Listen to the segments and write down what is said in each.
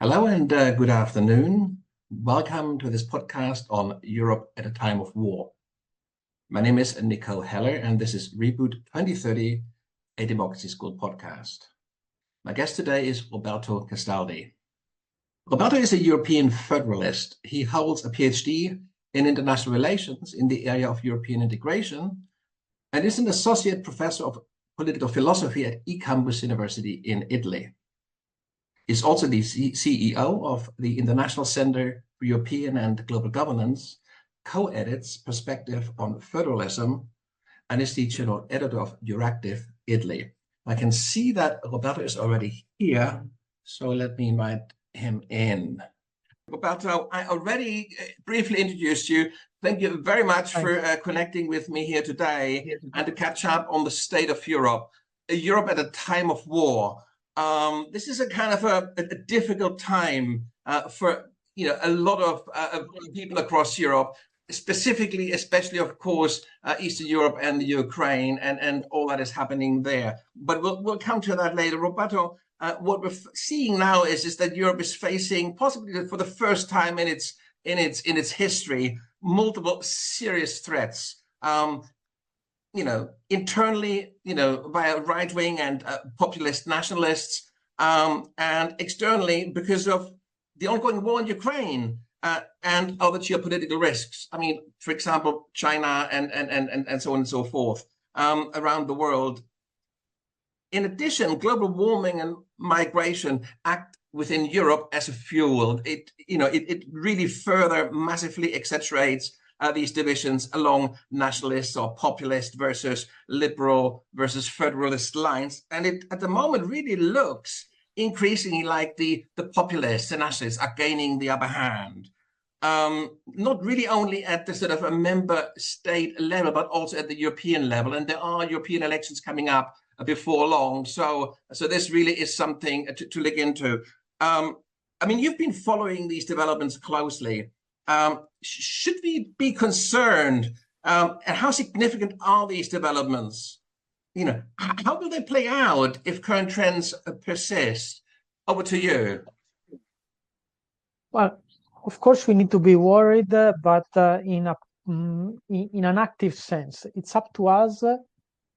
Hello and good afternoon. Welcome to this podcast on Europe at a time of war. My name is Nico Heller and this is Reboot 2030, a Democracy School podcast. My guest today is Roberto Castaldi. Roberto is a European federalist. He holds a PhD in international relations in the area of European integration and is an associate professor of political philosophy at eCampus University in Italy. He's also the CEO of the International Center for European and Global Governance, co-edits Perspective on Federalism, and is the general editor of Euractiv Italy. I can see that Roberto is already here, so let me invite him in. Roberto, I already briefly introduced you. Thank you very much for connecting with me here today and to catch up on the state of Europe. Europe at a time of war. This is a kind of a difficult time for a lot of people across Europe, especially of course Eastern Europe and the Ukraine and all that is happening there. But we'll come to that later. Roberto, what we're seeing now is that Europe is facing, possibly for the first time in its history, multiple serious threats. Internally, via right-wing and populist nationalists, and externally because of the ongoing war in Ukraine and other geopolitical risks. I mean, for example, China and so on and so forth around the world. In addition, global warming and migration act within Europe as a fuel. It really further massively exaggerates these divisions along nationalist or populist versus liberal versus federalist lines. And it, at the moment, really looks increasingly like the populists and nationalists are gaining the upper hand. Not really only at the sort of a member state level, but also at the European level. And there are European elections coming up before long. So this really is something to look into. I mean, you've been following these developments closely. Should we be concerned? And how significant are these developments? How will they play out if current trends persist? Over to you. Well, of course, we need to be worried, but in an active sense. It's up to us,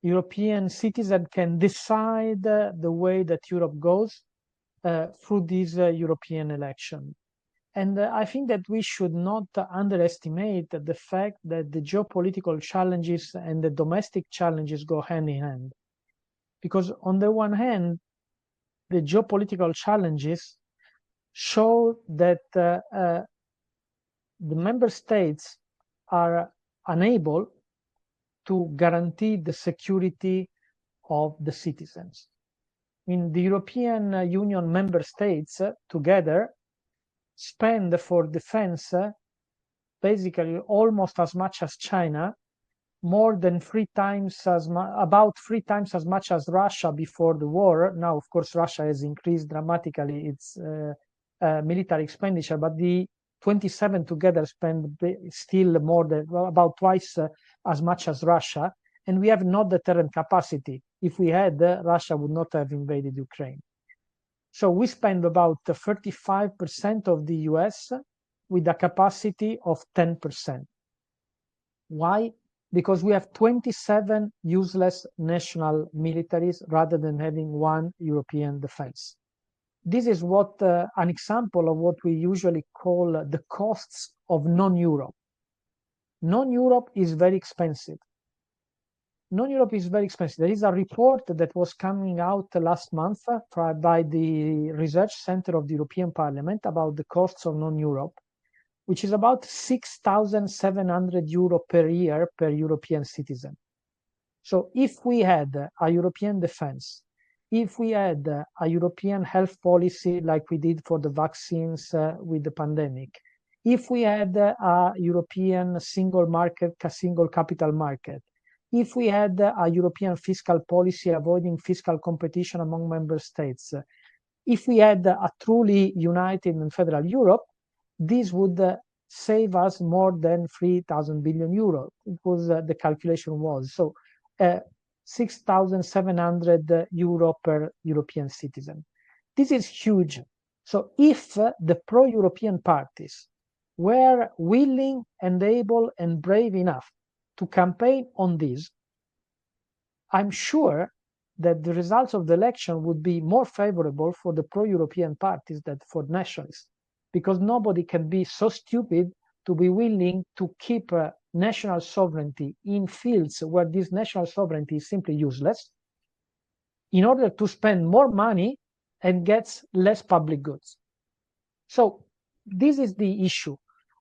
European citizens can decide the way that Europe goes through this European election. And I think that we should not underestimate the fact that the geopolitical challenges and the domestic challenges go hand in hand. Because on the one hand, the geopolitical challenges show that the member states are unable to guarantee the security of the citizens. In the European Union member states together spend for defense basically almost as much as China, more than about three times as much as Russia before the war. Now, of course, Russia has increased dramatically its military expenditure, but the 27 together spend still more than about twice as much as Russia, and we have no deterrent capacity. If we had, Russia would not have invaded Ukraine. So we spend about 35% of the US with a capacity of 10%. Why? Because we have 27 useless national militaries rather than having one European defense. This is what an example of what we usually call the costs of non-Europe. Non-Europe is very expensive. Non-Europe is very expensive. There is a report that was coming out last month by the Research Center of the European Parliament about the costs of non-Europe, which is about 6,700 euro per year per European citizen. So if we had a European defense, if we had a European health policy like we did for the vaccines with the pandemic, if we had a European single market, a single capital market, if we had a European fiscal policy avoiding fiscal competition among member states, if we had a truly united and federal Europe, this would save us more than 3,000 billion euro. It was the calculation was. So 6,700 euro per European citizen. This is huge. So if the pro-European parties were willing and able and brave enough to campaign on this, I'm sure that the results of the election would be more favorable for the pro-European parties than for nationalists, because nobody can be so stupid to be willing to keep national sovereignty in fields where this national sovereignty is simply useless in order to spend more money and get less public goods. So this is the issue.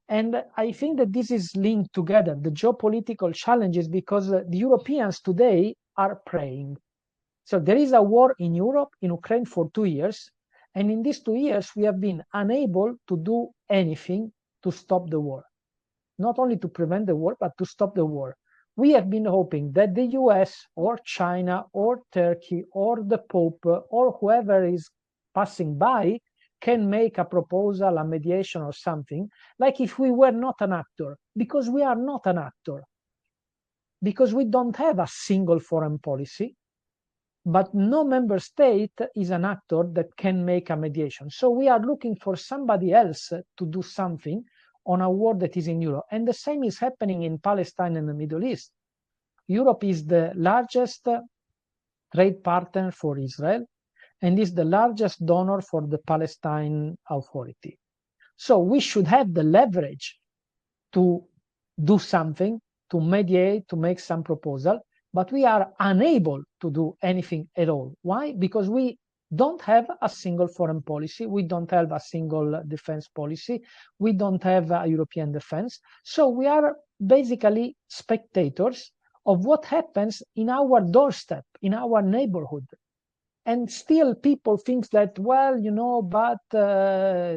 And I think that this is linked together, the geopolitical challenges, because the Europeans today are praying. So there is a war in Europe, in Ukraine for 2 years. And in these 2 years, we have been unable to do anything to stop the war. Not only to prevent the war, but to stop the war. We have been hoping that the US or China or Turkey or the Pope or whoever is passing by can make a proposal, a mediation or something, like if we were not an actor, because we are not an actor. Because we don't have a single foreign policy, but no member state is an actor that can make a mediation. So we are looking for somebody else to do something on a war that is in Europe. And the same is happening in Palestine and the Middle East. Europe is the largest trade partner for Israel and is the largest donor for the Palestine Authority. So we should have the leverage to do something, to mediate, to make some proposal, but we are unable to do anything at all. Why? Because we don't have a single foreign policy. We don't have a single defense policy. We don't have a European defense. So we are basically spectators of what happens in our doorstep, in our neighborhood. And still people think that, well, you know, but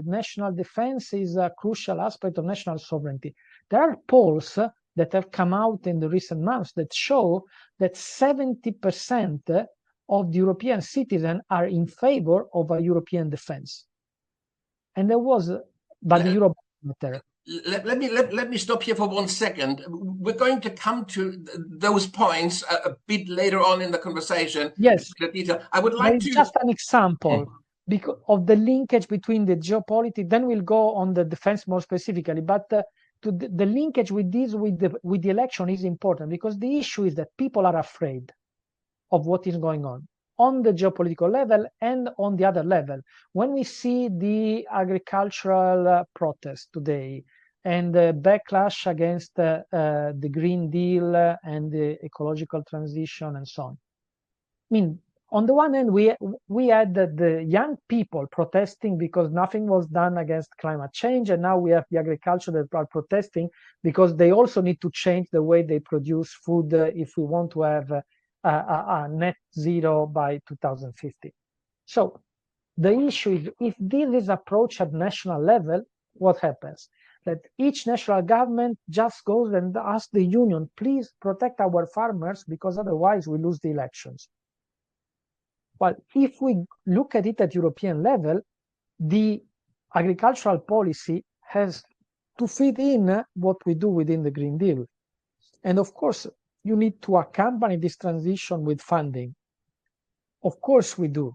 national defense is a crucial aspect of national sovereignty. There are polls that have come out in the recent months that show that 70% of the European citizens are in favor of a European defense. And there was, but the Eurobarometer. Let me stop here for 1 second. We're going to come to those points a bit later on in the conversation. Yes, the detail. I would like to just an example because of the linkage between the geopolitics. Then we'll go on the defense more specifically. But to the linkage with this, with the election, is important because the issue is that people are afraid of what is going on the geopolitical level and on the other level. When we see the agricultural protest today and the backlash against the Green Deal and the ecological transition and so on. I mean, on the one hand, we had the young people protesting because nothing was done against climate change, and now we have the agriculture that are protesting because they also need to change the way they produce food if we want to have a net zero by 2050. So the issue is, if this is approached at national level, what happens? That each national government just goes and asks the union, please protect our farmers because otherwise we lose the elections. Well, if we look at it at European level, the agricultural policy has to fit in what we do within the Green Deal. And of course, you need to accompany this transition with funding. Of course we do.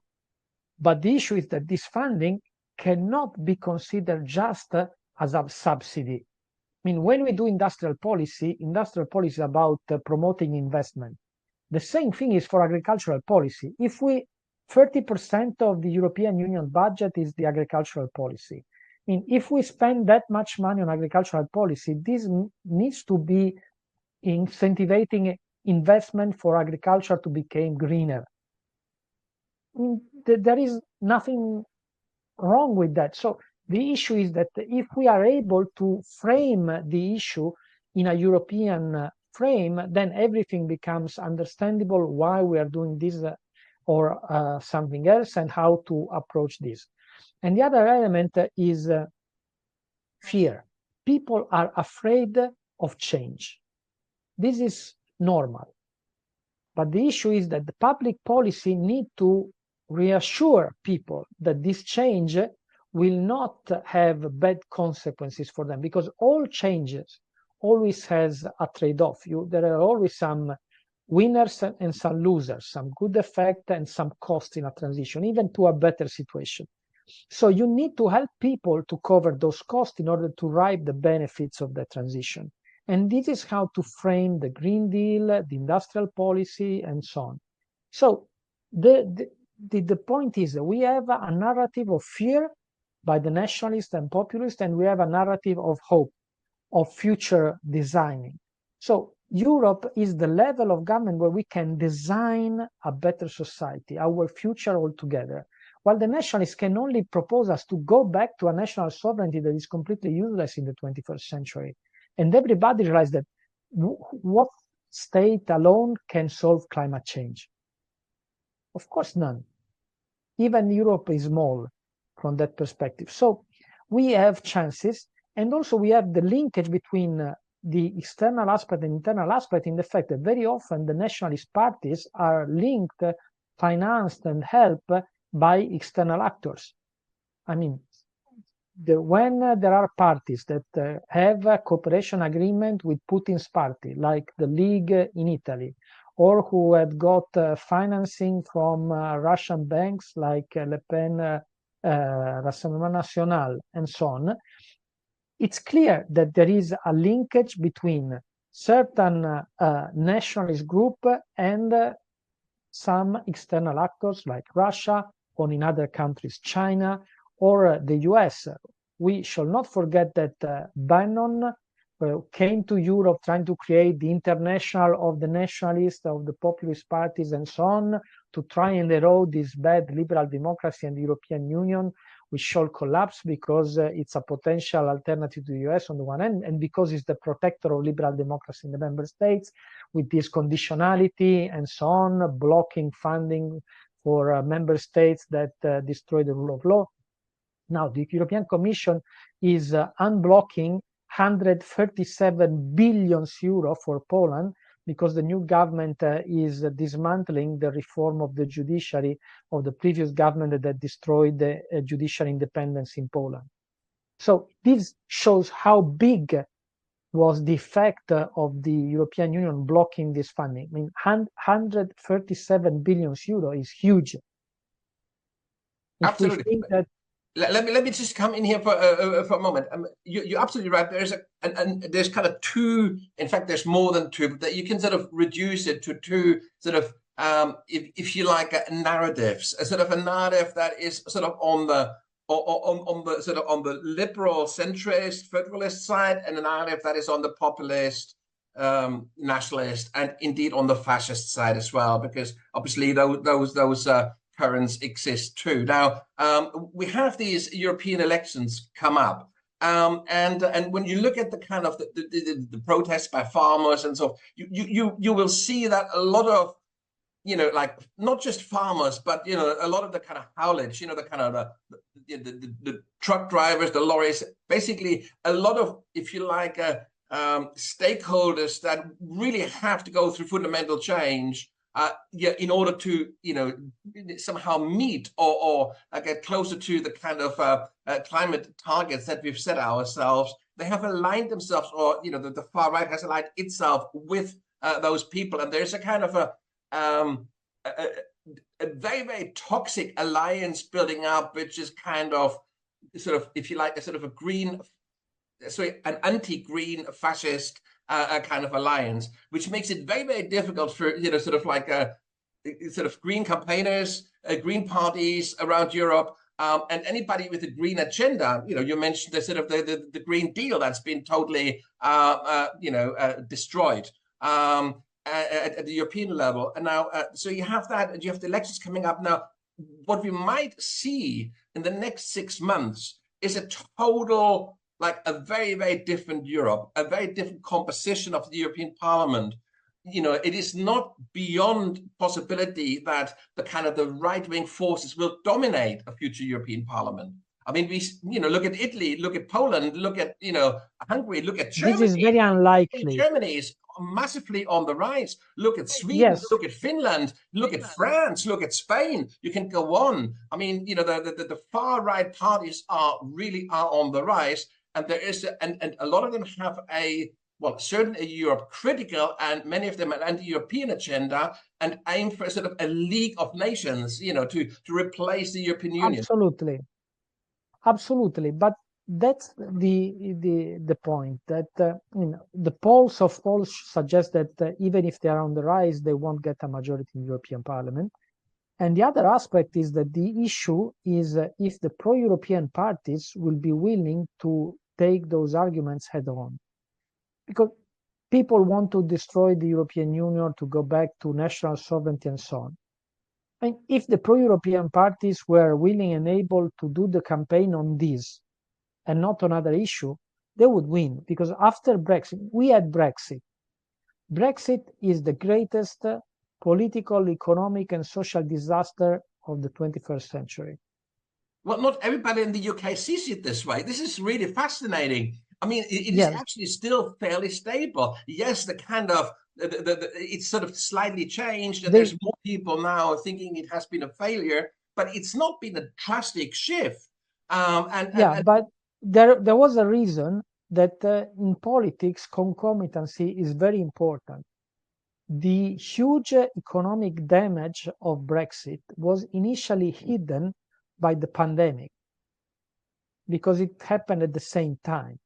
But the issue is that this funding cannot be considered just as a subsidy. I mean, when we do industrial policy is about promoting investment. The same thing is for agricultural policy. If 30% of the European Union budget is the agricultural policy. I mean, if we spend that much money on agricultural policy, this needs to be incentivizing investment for agriculture to become greener. I mean, there is nothing wrong with that. So the issue is that if we are able to frame the issue in a European frame, then everything becomes understandable why we are doing this or something else and how to approach this. And the other element is fear. People are afraid of change. This is normal. But the issue is that the public policy need to reassure people that this change will not have bad consequences for them, because all changes always has a trade-off. There are always some winners and some losers, some good effect and some cost in a transition, even to a better situation. So you need to help people to cover those costs in order to reap the benefits of the transition. And this is how to frame the Green Deal, the industrial policy, and so on. So the point is that we have a narrative of fear by the nationalists and populists, and we have a narrative of hope, of future designing. So Europe is the level of government where we can design a better society, our future altogether. While the nationalists can only propose us to go back to a national sovereignty that is completely useless in the 21st century. And everybody realized that what state alone can solve climate change? Of course, none. Even Europe is small from that perspective. So we have chances, and also we have the linkage between the external aspect and internal aspect in the fact that very often the nationalist parties are linked, financed, and helped by external actors. I mean, when there are parties that have a cooperation agreement with Putin's party, like the League in Italy, or who had got financing from Russian banks like Le Pen, Rassemblement National, and so on, it's clear that there is a linkage between certain nationalist group and some external actors like Russia, or in other countries, China, or the US. We shall not forget that Bannon came to Europe trying to create the international of the nationalists, of the populist parties, and so on, to try and erode this bad liberal democracy and the European Union, which shall collapse because it's a potential alternative to the US on the one hand, and because it's the protector of liberal democracy in the member states, with this conditionality and so on, blocking funding for member states that destroy the rule of law. Now, the European Commission is unblocking 137 billion euro for Poland because the new government is dismantling the reform of the judiciary of the previous government that destroyed the judicial independence in Poland. So this shows how big was the effect of the European Union blocking this funding. I mean, 137 billion euro is huge. Absolutely. If we think that let me just come in here for a moment. You're absolutely right. There's kind of two. In fact, there's more than two. But that you can sort of reduce it to two sort of, if you like, narratives. A sort of a narrative that is sort of on the sort of on the liberal centrist federalist side, and a narrative that is on the populist, nationalist, and indeed on the fascist side as well. Because obviously those currents exist too. Now, we have these European elections come up, and when you look at the kind of the protests by farmers and so, you will see that a lot of, like not just farmers, but a lot of the kind of haulage, the kind of the truck drivers, the lorries, basically a lot of, if you like, stakeholders that really have to go through fundamental change. In order to, somehow meet or get closer to the kind of climate targets that we've set ourselves, they have aligned themselves, or the far right has aligned itself with those people, and there's a kind of a very, very toxic alliance building up, which is kind of sort of, if you like, a sort of an anti-green fascist kind of alliance, which makes it very, very difficult for sort of like sort of green campaigners, green parties around Europe, and anybody with a green agenda. You mentioned the sort of the Green Deal that's been totally destroyed at the European level. And now, so you have that, and you have the elections coming up now. What we might see in the next 6 months is a total, like a very, very different Europe, a very different composition of the European Parliament. It is not beyond possibility that the kind of the right-wing forces will dominate a future European Parliament. I mean, we look at Italy, look at Poland, look at Hungary, look at Germany. This is very unlikely. Germany is massively on the rise. Look at Sweden, yes. Look at Finland, look at France, look at Spain. You can go on. I mean, the far right parties are on the rise, and there is and a lot of them have certainly a Europe critical, and many of them an anti-European agenda, and aim for sort of a League of Nations, to replace the European Union. Absolutely. absolutely. But that's the point that the polls of polls suggest that even if they are on the rise, they won't get a majority in the European Parliament. And the other aspect is that the issue is if the pro-European parties will be willing to take those arguments head on. Because people want to destroy the European Union, to go back to national sovereignty and so on. And if the pro-European parties were willing and able to do the campaign on this and not on other issue, they would win. Because after Brexit, we had Brexit. Brexit is the greatest political, economic, and social disaster of the 21st century. Well, not everybody in the UK sees it this way. This is really fascinating. I mean, it is actually still fairly stable. Yes, the kind of it's sort of slightly changed, and there's more people now thinking it has been a failure, but it's not been a drastic shift. But there was a reason that in politics, concomitancy is very important. The huge economic damage of Brexit was initially hidden by the pandemic because it happened at the same time.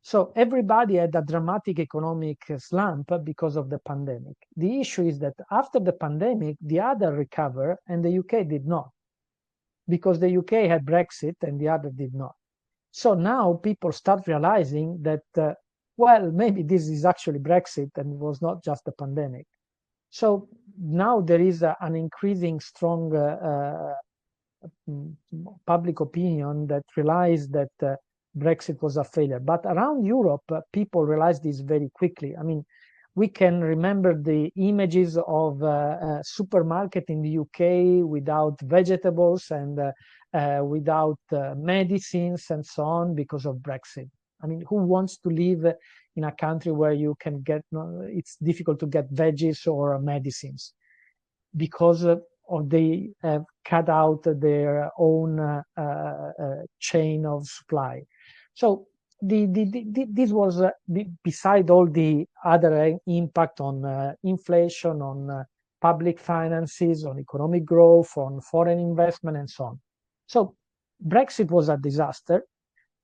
So everybody had a dramatic economic slump because of the pandemic. The issue is that after the pandemic, the other recovered and the UK did not, because the UK had Brexit and the other did not. So now people start realizing that, well, maybe this is actually Brexit and it was not just the pandemic. So now there is an increasing strong public opinion that realized that Brexit was a failure. But around Europe, people realized this very quickly. I mean, we can remember the images of a supermarket in the UK without vegetables and without medicines and so on because of Brexit. I mean, who wants to live in a country where you can get, it's difficult to get veggies or medicines because they have cut out their own chain of supply. So this was beside all the other impact on inflation, on public finances, on economic growth, on foreign investment, and so on. So Brexit was a disaster,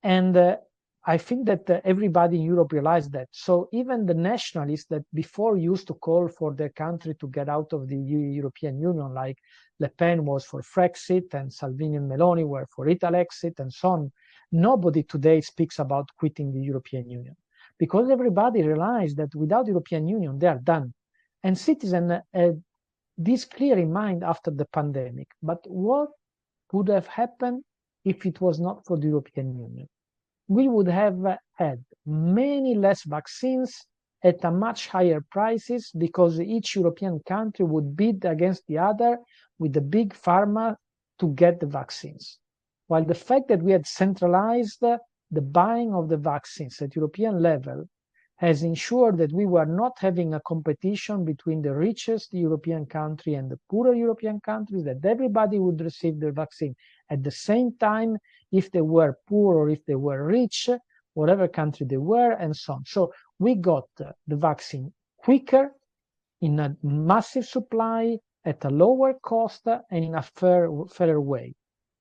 and I think that everybody in Europe realized that. So even the nationalists that before used to call for their country to get out of the European Union, like Le Pen was for Frexit and Salvini and Meloni were for Italexit and so on, nobody today speaks about quitting the European Union because everybody realized that without the European Union, they are done. And citizens had this clear in mind after the pandemic. But what would have happened if it was not for the European Union? We would have had many less vaccines at a much higher prices because each European country would bid against the other with the big pharma to get the vaccines. While the fact that we had centralized the buying of the vaccines at European level has ensured that we were not having a competition between the richest European country and the poorer European countries, that everybody would receive the vaccine at the same time, if they were poor or if they were rich, whatever country they were, and so on. So we got the vaccine quicker, in a massive supply, at a lower cost, and in a fairer way.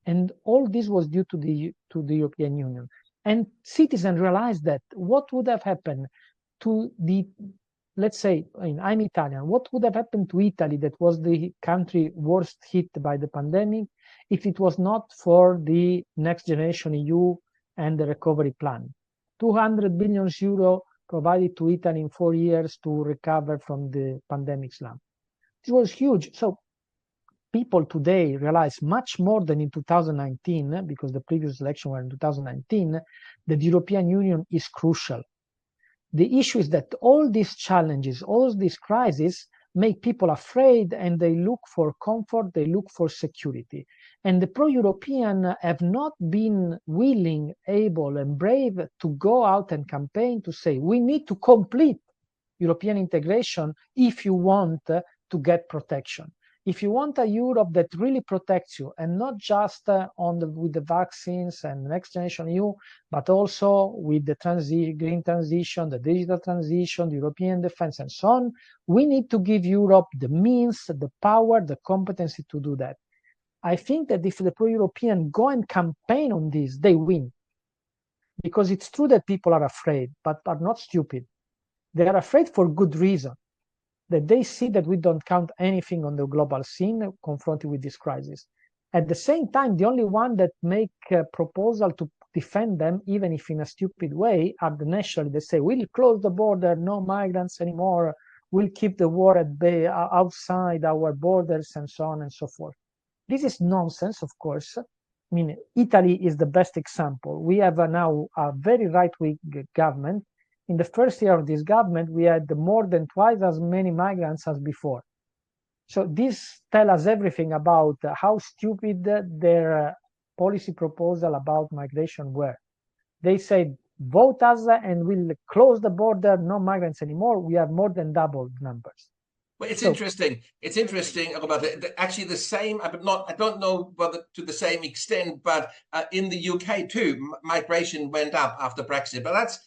And all this was due to the European Union. And citizens realized that what would have happened to the, let's say, I'm Italian, what would have happened to Italy, that was the country worst hit by the pandemic, if it was not for the Next Generation EU and the recovery plan? 200 billion euro provided to Italy in 4 years to recover from the pandemic slump. It was huge. So people today realize much more than in 2019, because the previous election were in 2019, that the European Union is crucial. The issue is that all these challenges, all these crises make people afraid, and they look for comfort, they look for security. And the pro-European have not been willing, able, and brave to go out and campaign to say, we need to complete European integration if you want to get protection. If you want a Europe that really protects you, and not just with the vaccines and Next Generation EU, but also with the green transition, the digital transition, the European defense, and so on, we need to give Europe the means, the power, the competency to do that. I think that if the pro-European go and campaign on this, they win. Because it's true that people are afraid, but are not stupid. They are afraid for good reason, that they see that we don't count anything on the global scene confronted with this crisis. At the same time, the only one that make a proposal to defend them, even if in a stupid way, are the nationalists. They say, we'll close the border, no migrants anymore, we'll keep the war at bay outside our borders, and so on and so forth. This is nonsense, of course. I mean, Italy is the best example. We have now a very right-wing government. In the first year of this government, we had more than twice as many migrants as before. So this tells us everything about how stupid their policy proposal about migration were. They said, vote us and we'll close the border, no migrants anymore. We have more than double numbers. Well, it's interesting. It's interesting about it. Actually, the same, but not, I don't know whether to the same extent, but in the UK too, migration went up after Brexit. But that's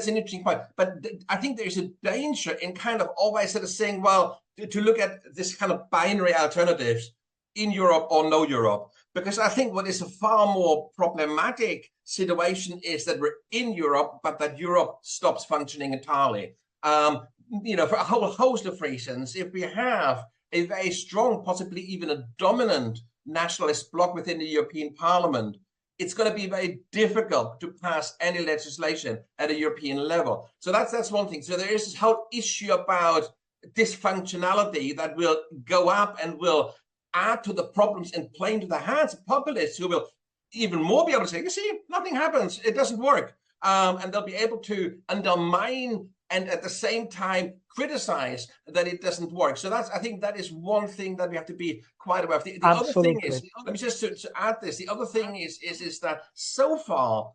an interesting point. But I think there's a danger in kind of always sort of saying, well, to look at this kind of binary alternatives in Europe or no Europe. Because I think what is a far more problematic situation is that we're in Europe, but that Europe stops functioning entirely. For a whole host of reasons, if we have a very strong, possibly even a dominant nationalist bloc within the European Parliament, it's going to be very difficult to pass any legislation at a European level. So that's one thing. So there is this whole issue about dysfunctionality that will go up and will add to the problems and play into the hands of populists who will even more be able to say, you see, nothing happens, it doesn't work. And they'll be able to undermine and at the same time criticize that it doesn't work. So I think that is one thing that we have to be quite aware of. The other thing is, let me just to add this, the other thing is that so far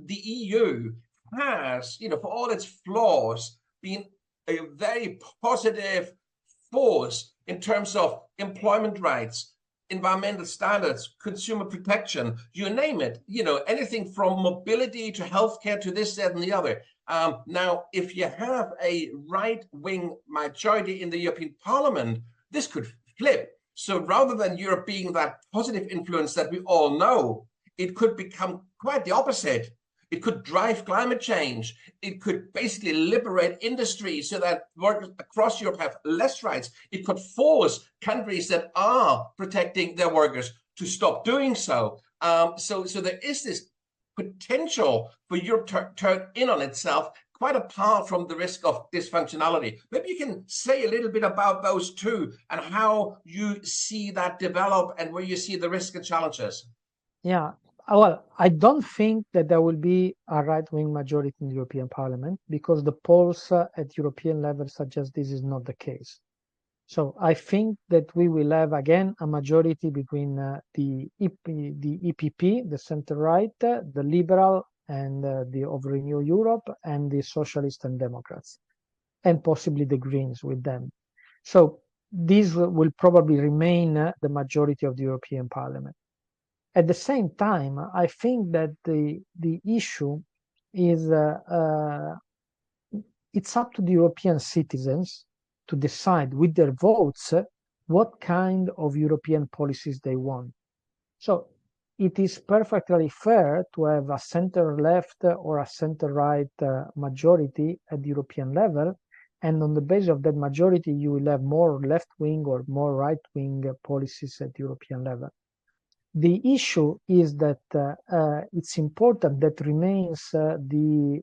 the EU has, for all its flaws, been a very positive force in terms of employment rights, environmental standards, consumer protection, you name it, anything from mobility to healthcare to this, that, and the other. Now, if you have a right-wing majority in the European Parliament, this could flip. So rather than Europe being that positive influence that we all know, it could become quite the opposite. It could drive climate change. It could basically liberate industry so that workers across Europe have less rights. It could force countries that are protecting their workers to stop doing so. So there is this potential for Europe to turn in on itself, quite apart from the risk of dysfunctionality. Maybe you can say a little bit about those two and how you see that develop and where you see the risk and challenges. Yeah. Well, I don't think that there will be a right-wing majority in the European Parliament because the polls at European level suggest this is not the case. So I think that we will have again a majority between the EPP, the center-right, the Liberal, and the of Renew Europe, and the Socialists and Democrats, and possibly the Greens with them. So these will probably remain the majority of the European Parliament. At the same time, I think that the issue is it's up to the European citizens to decide with their votes what kind of European policies they want. So it is perfectly fair to have a center-left or a center-right majority at the European level, and on the basis of that majority, you will have more left-wing or more right-wing policies at the European level. The issue is that it's important that remains the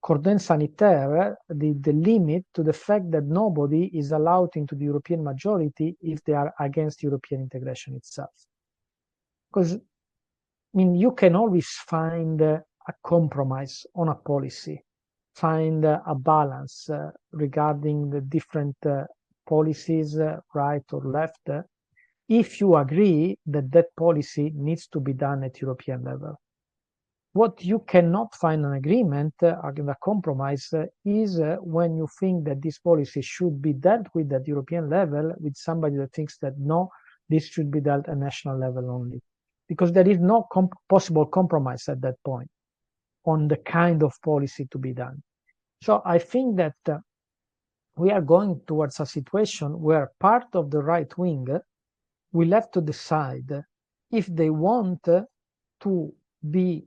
cordon sanitaire, the limit to the fact that nobody is allowed into the European majority if they are against European integration itself. Because, you can always find a compromise on a policy, find a balance regarding the different policies, right or left, if you agree that that policy needs to be done at European level. What you cannot find an agreement, a compromise, is when you think that this policy should be dealt with at European level with somebody that thinks that no, this should be dealt at national level only. Because there is no possible compromise at that point on the kind of policy to be done. So I think that we are going towards a situation where part of the right wing will have to decide if they want to be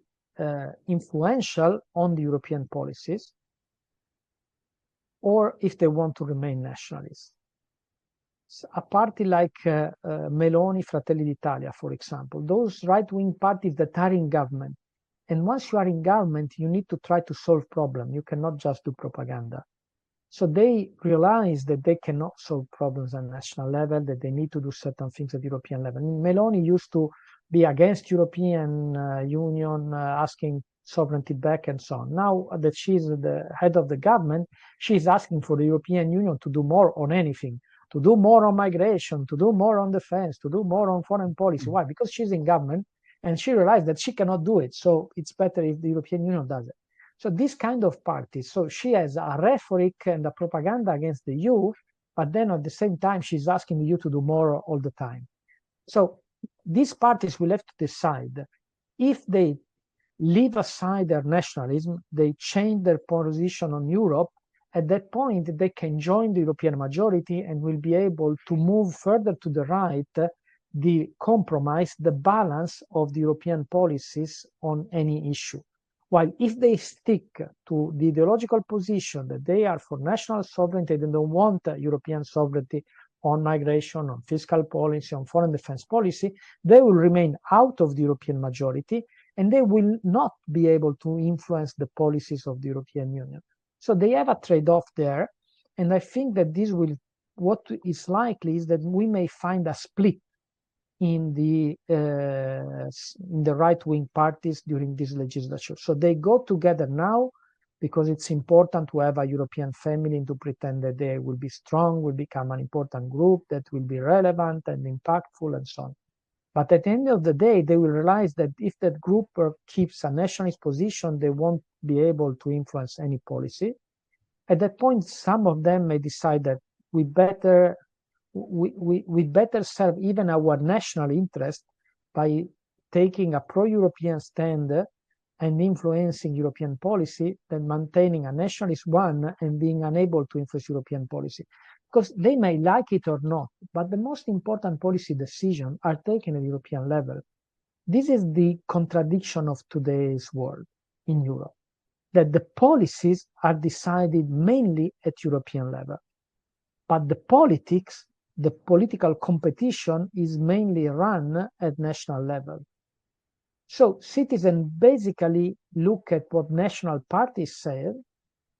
influential on the European policies or if they want to remain nationalists. A party like Meloni, Fratelli d'Italia, for example, those right-wing parties that are in government. And once you are in government, you need to try to solve problems. You cannot just do propaganda. So they realize that they cannot solve problems at national level, that they need to do certain things at European level. Meloni used to be against European Union, asking sovereignty back and so on. Now that she's the head of the government, she's asking for the European Union to do more on anything, to do more on migration, to do more on defense, to do more on foreign policy. Why? Because she's in government and she realized that she cannot do it. So it's better if the European Union does it. So this kind of parties, so she has a rhetoric and a propaganda against the EU, but then at the same time, she's asking the EU to do more all the time. So these parties will have to decide if they leave aside their nationalism, they change their position on Europe. At that point, they can join the European majority and will be able to move further to the right, the compromise, the balance of the European policies on any issue. While if they stick to the ideological position that they are for national sovereignty, they don't want European sovereignty on migration, on fiscal policy, on foreign defense policy, they will remain out of the European majority and they will not be able to influence the policies of the European Union. So they have a trade-off there. And I think that this will, what is likely is that we may find a split in the right-wing parties during this legislature. So they go together now because it's important to have a European family and to pretend that they will be strong, will become an important group that will be relevant and impactful and so on. But at the end of the day, they will realize that if that group keeps a nationalist position, they won't be able to influence any policy. At that point, some of them may decide that we better serve even our national interest by taking a pro-European stand and influencing European policy than maintaining a nationalist one and being unable to influence European policy. Because they may like it or not, but the most important policy decisions are taken at European level. This is the contradiction of today's world in Europe, that the policies are decided mainly at European level, but the politics, the political competition is mainly run at national level. So citizens basically look at what national parties say,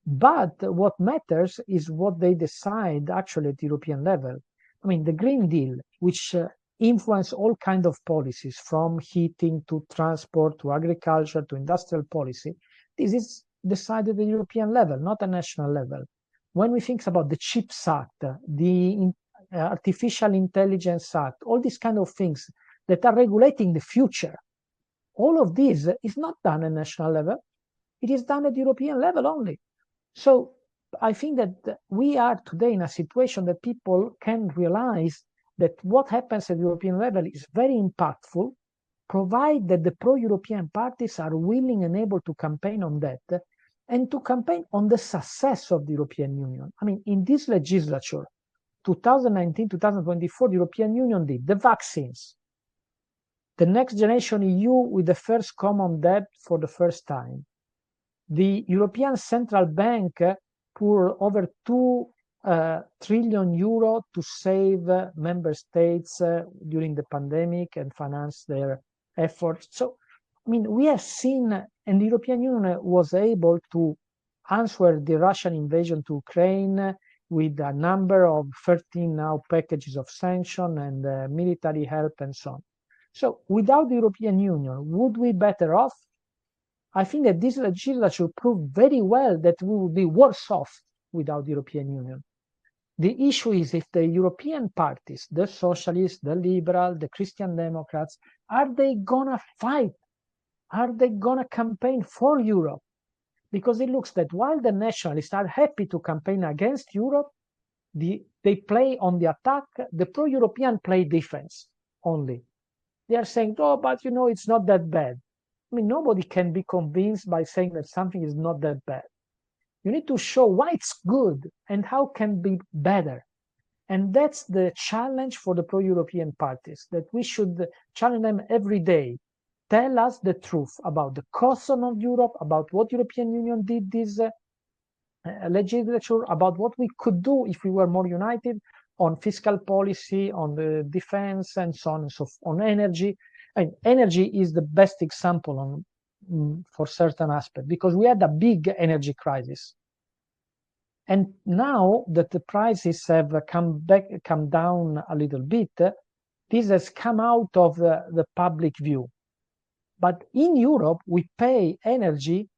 but what matters is what they decide actually at European level. I mean, the Green Deal, which influence all kinds of policies, from heating to transport to agriculture to industrial policy, this is decided at European level, not at national level. When we think about the Chips Act, the Artificial Intelligence Act, all these kind of things that are regulating the future, all of this is not done at national level. It is done at European level only. So I think that we are today in a situation that people can realize that what happens at European level is very impactful, provided that the pro-European parties are willing and able to campaign on that and to campaign on the success of the European Union. I mean, in this legislature, 2019-2024, the European Union did the vaccines, the next generation EU with the first common debt for the first time, the European Central Bank poured over 2 trillion euro to save member states during the pandemic and finance their efforts. So, I mean, we have seen, and the European Union was able to answer the Russian invasion to Ukraine with a number of 13 now packages of sanction and military help and so on. So without the European Union, would we be better off? I think that this legislature proved very well that we would be worse off without the European Union. The issue is if the European parties, the socialists, the liberals, the Christian Democrats, are they gonna fight? Are they gonna campaign for Europe? Because it looks that while the nationalists are happy to campaign against Europe, they play on the attack, the pro-European play defense only. They are saying, oh, but you know, it's not that bad. I mean, nobody can be convinced by saying that something is not that bad. You need to show why it's good and how can be better. And that's the challenge for the pro-European parties, that we should challenge them every day. Tell us the truth about the cost of Europe, about what European Union did this legislature, about what we could do if we were more united on fiscal policy, on the defense, and so on and so forth, on energy. And energy is the best example for certain aspects, because we had a big energy crisis. And now that the prices have come down a little bit, this has come out of the public view. But in Europe, we pay energy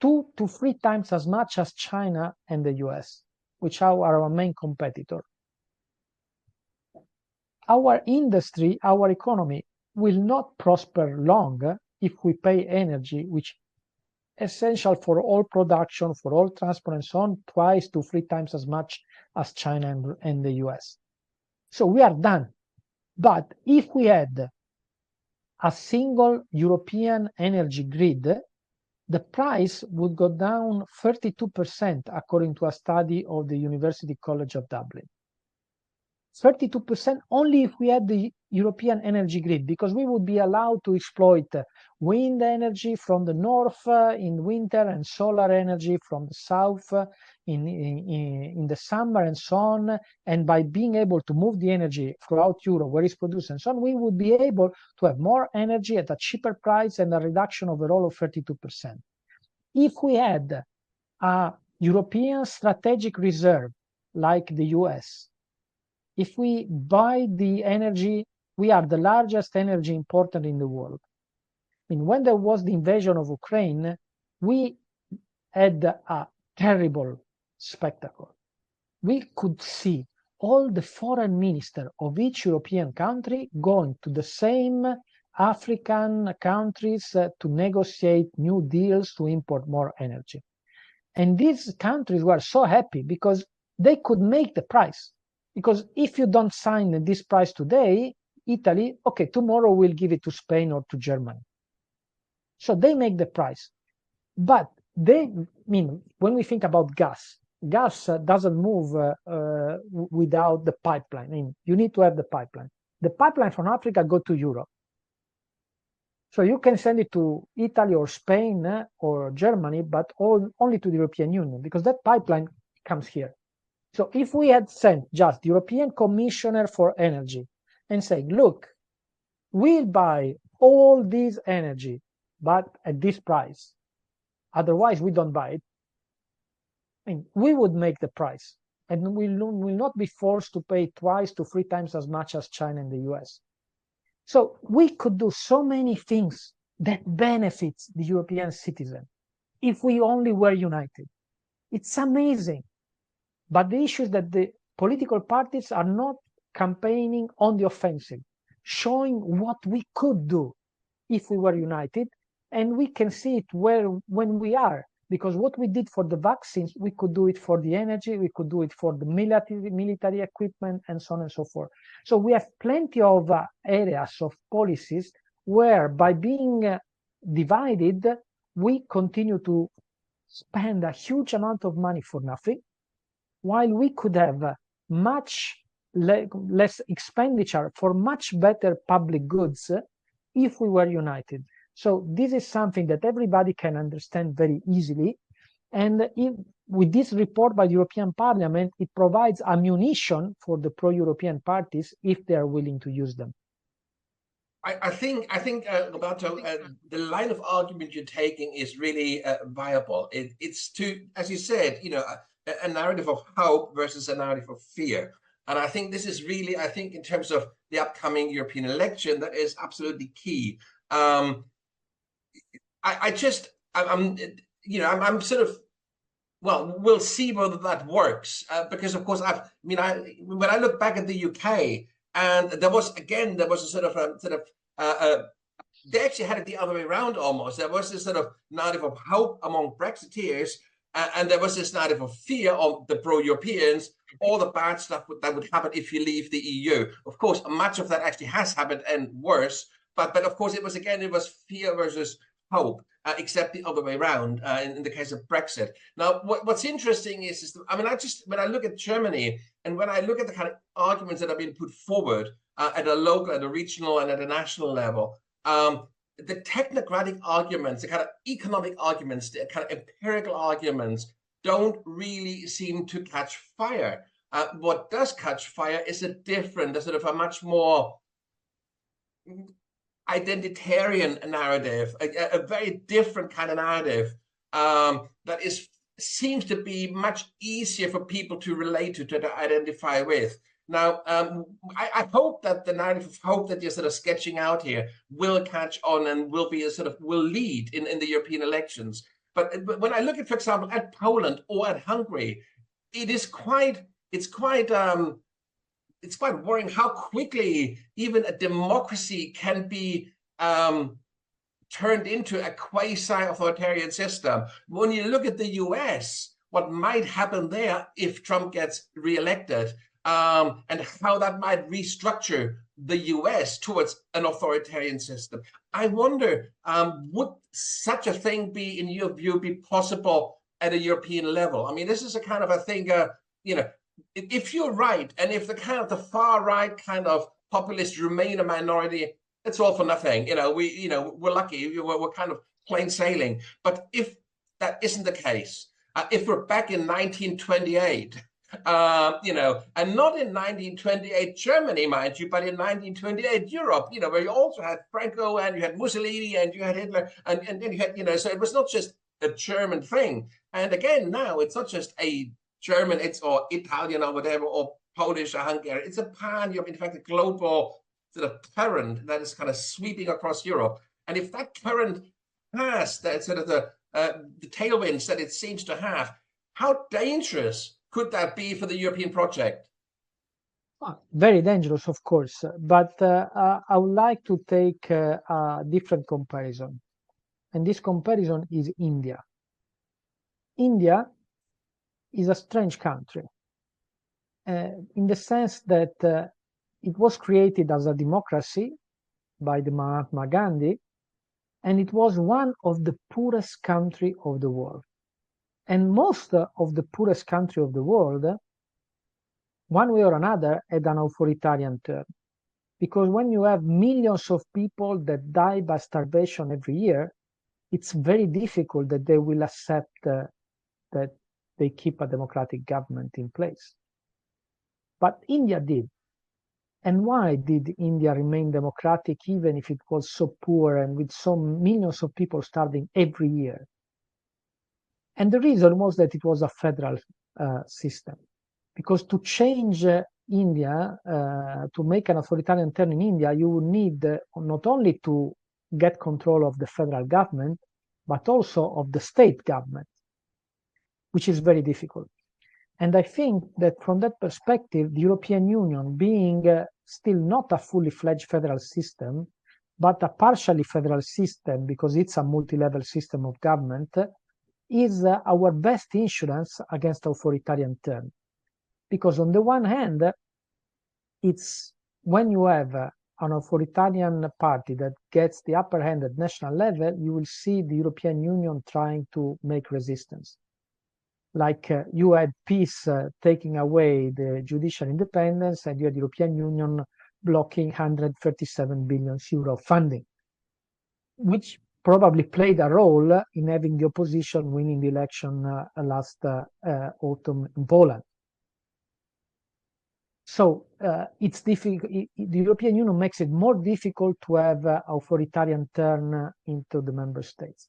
2 to 3 times as much as China and the US, which are our main competitor. Our industry, our economy will not prosper long if we pay energy, which is essential for all production, for all transport and so on, 2 to 3 times as much as China and the US. So we are done. But if we had a single European energy grid, the price would go down 32%, according to a study of the University College of Dublin. 32% only if we had the European energy grid, because we would be allowed to exploit wind energy from the north in winter and solar energy from the south in the summer and so on. And by being able to move the energy throughout Europe where it's produced and so on, we would be able to have more energy at a cheaper price and a reduction overall of 32%. If we had a European strategic reserve like the US, if we buy the energy, we are the largest energy importer in the world. I mean, when there was the invasion of Ukraine, we had a terrible spectacle. We could see all the foreign ministers of each European country going to the same African countries to negotiate new deals to import more energy. And these countries were so happy because they could make the price. Because if you don't sign this price today, Italy, okay, tomorrow we'll give it to Spain or to Germany. So they make the price. But when we think about gas doesn't move without the pipeline. I mean, you need to have the pipeline. The pipeline from Africa go to Europe. So you can send it to Italy or Spain or Germany, but only to the European Union, because that pipeline comes here. So if we had sent just the European Commissioner for Energy and saying, look, we'll buy all this energy, but at this price, otherwise we don't buy it, and we would make the price, and we will not be forced to pay 2 to 3 times as much as China and the US. So we could do so many things that benefits the European citizen if we only were united. It's amazing. But the issue is that the political parties are not campaigning on the offensive, showing what we could do if we were united, and we can see it when we are, because what we did for the vaccines, we could do it for the energy, we could do it for the military equipment, and so on and so forth. So we have plenty of areas of policies where, by being divided, we continue to spend a huge amount of money for nothing, while we could have much less expenditure for much better public goods if we were united. So this is something that everybody can understand very easily. And with this report by the European Parliament, it provides ammunition for the pro-European parties if they are willing to use them. I think, Roberto, the line of argument you're taking is really viable. It's as you said, a narrative of hope versus a narrative of fear. And I think this is really, in terms of the upcoming European election, that is absolutely key. I'm sort of, well, we'll see whether that works, because of course when I look back at the UK, and there was a they actually had it the other way around almost. There was this sort of narrative of hope among Brexiteers, and there was this narrative of fear of the pro-Europeans, all the bad stuff that would happen if you leave the EU. Of course, much of that actually has happened and worse, but of course it was fear versus hope, except the other way around in the case of Brexit. Now, what's interesting is I mean, when I look at Germany and when I look at the kind of arguments that have been put forward at a local, at a regional, and at a national level, the technocratic arguments, the kind of economic arguments, the kind of empirical arguments don't really seem to catch fire. What does catch fire is a sort of a much more identitarian narrative, a very different kind of narrative that seems to be much easier for people to relate to identify with. Now, I hope that the narrative of hope that you're sort of sketching out here will catch on and will lead in the European elections. But when I look at, for example, at Poland or at Hungary, it's quite worrying how quickly even a democracy can be turned into a quasi-authoritarian system. When you look at the US, what might happen there if Trump gets reelected, and how that might restructure the US towards an authoritarian system. I wonder, would such a thing be, in your view, be possible at a European level? I mean, this is a kind of a thing, if you're right, and if the far right kind of populists remain a minority, it's all for nothing. We're lucky. We're kind of plain sailing. But if that isn't the case, if we're back in 1928, and not in 1928 Germany, mind you, but in 1928 Europe, where you also had Franco and you had Mussolini and you had Hitler and then you had, so it was not just a German thing. And again, now it's not just a German, or Italian or whatever, or Polish or Hungarian. It's a in fact, a global sort of current that is kind of sweeping across Europe. And if that current has that sort of the tailwinds that it seems to have, how dangerous could that be for the European project? Very dangerous, of course. But I would like to take a different comparison. And this comparison is India. India is a strange country in the sense that it was created as a democracy by the Mahatma Gandhi, and it was one of the poorest countries of the world. And most of the poorest country of the world, one way or another, had an authoritarian turn. Because when you have millions of people that die by starvation every year, it's very difficult that they will accept that they keep a democratic government in place. But India did. And why did India remain democratic even if it was so poor and with so millions of people starving every year? And the reason was that it was a federal system. Because to change India, to make an authoritarian turn in India, you would need not only to get control of the federal government, but also of the state government, which is very difficult. And I think that from that perspective, the European Union, being still not a fully fledged federal system, but a partially federal system because it's a multi-level system of government, is our best insurance against authoritarian turn. Because on the one hand, it's when you have an authoritarian party that gets the upper hand at national level, you will see the European Union trying to make resistance. Like you had peace taking away the judicial independence, and you had the European Union blocking 137 billion euro funding, which probably played a role in having the opposition winning the election last autumn in Poland. So it's difficult. The European Union makes it more difficult to have authoritarian turn into the member states.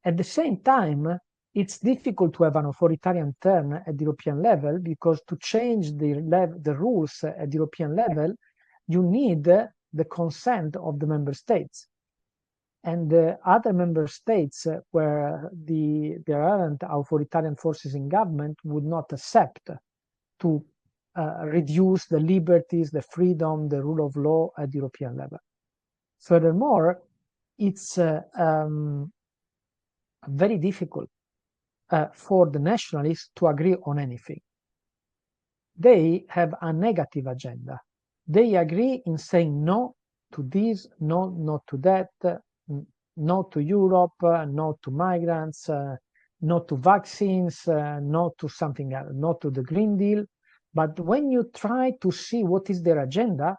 At the same time, it's difficult to have an authoritarian turn at the European level because to change the rules at the European level, you need the consent of the member states. And other member states where there aren't authoritarian forces in government would not accept to reduce the liberties, the freedom, the rule of law at the European level. Furthermore, it's very difficult for the nationalists to agree on anything. They have a negative agenda. They agree in saying no to this, no, not to that, no to Europe, no to migrants, no to vaccines, no to something else, no to the Green Deal. But when you try to see what is their agenda,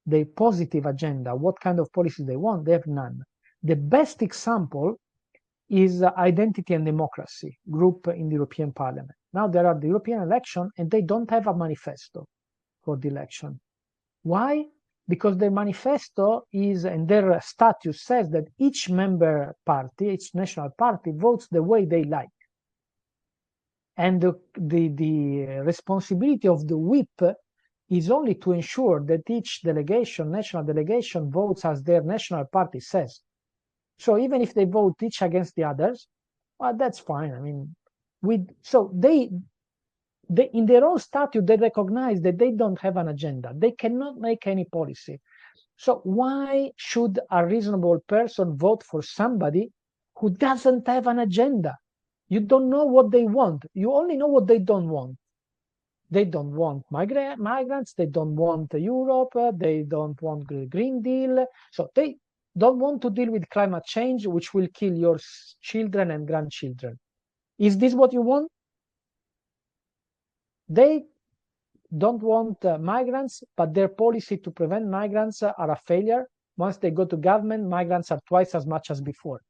the positive agenda, what kind of policies they want, they have none. The best example is Identity and Democracy group in the European Parliament. Now there are the European election and they don't have a manifesto for the election. Why? Because their manifesto is, and their statute says that each member party, each national party votes the way they like. And the responsibility of the whip is only to ensure that each delegation, national delegation, votes as their national party says. So even if they vote each against the others, well, that's fine. I mean, they in their own statute, they recognize that they don't have an agenda. They cannot make any policy. So why should a reasonable person vote for somebody who doesn't have an agenda? You don't know what they want. You only know what they don't want. They don't want migrants. They don't want Europe. They don't want the Green Deal. So they don't want to deal with climate change, which will kill your children and grandchildren. Is this what you want? They don't want migrants, but their policy to prevent migrants are a failure. Once they go to government, migrants are twice as much as before.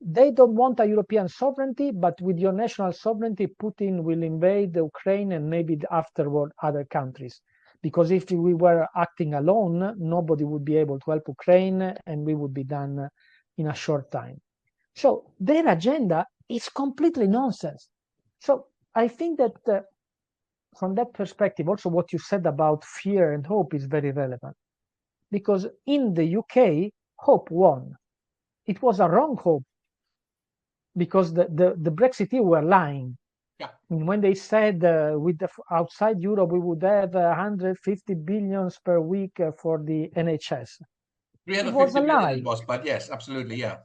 They don't want a European sovereignty, but with your national sovereignty, Putin will invade Ukraine and maybe afterward other countries. Because if we were acting alone, nobody would be able to help Ukraine and we would be done in a short time. So their agenda is completely nonsense. So I think that from that perspective, also what you said about fear and hope is very relevant. Because in the UK, hope won. It was a wrong hope because the Brexiteers were lying. Yeah. When they said with outside Europe, we would have 150 billions per week for the NHS. It was a lie. It was, but yes, absolutely, yeah.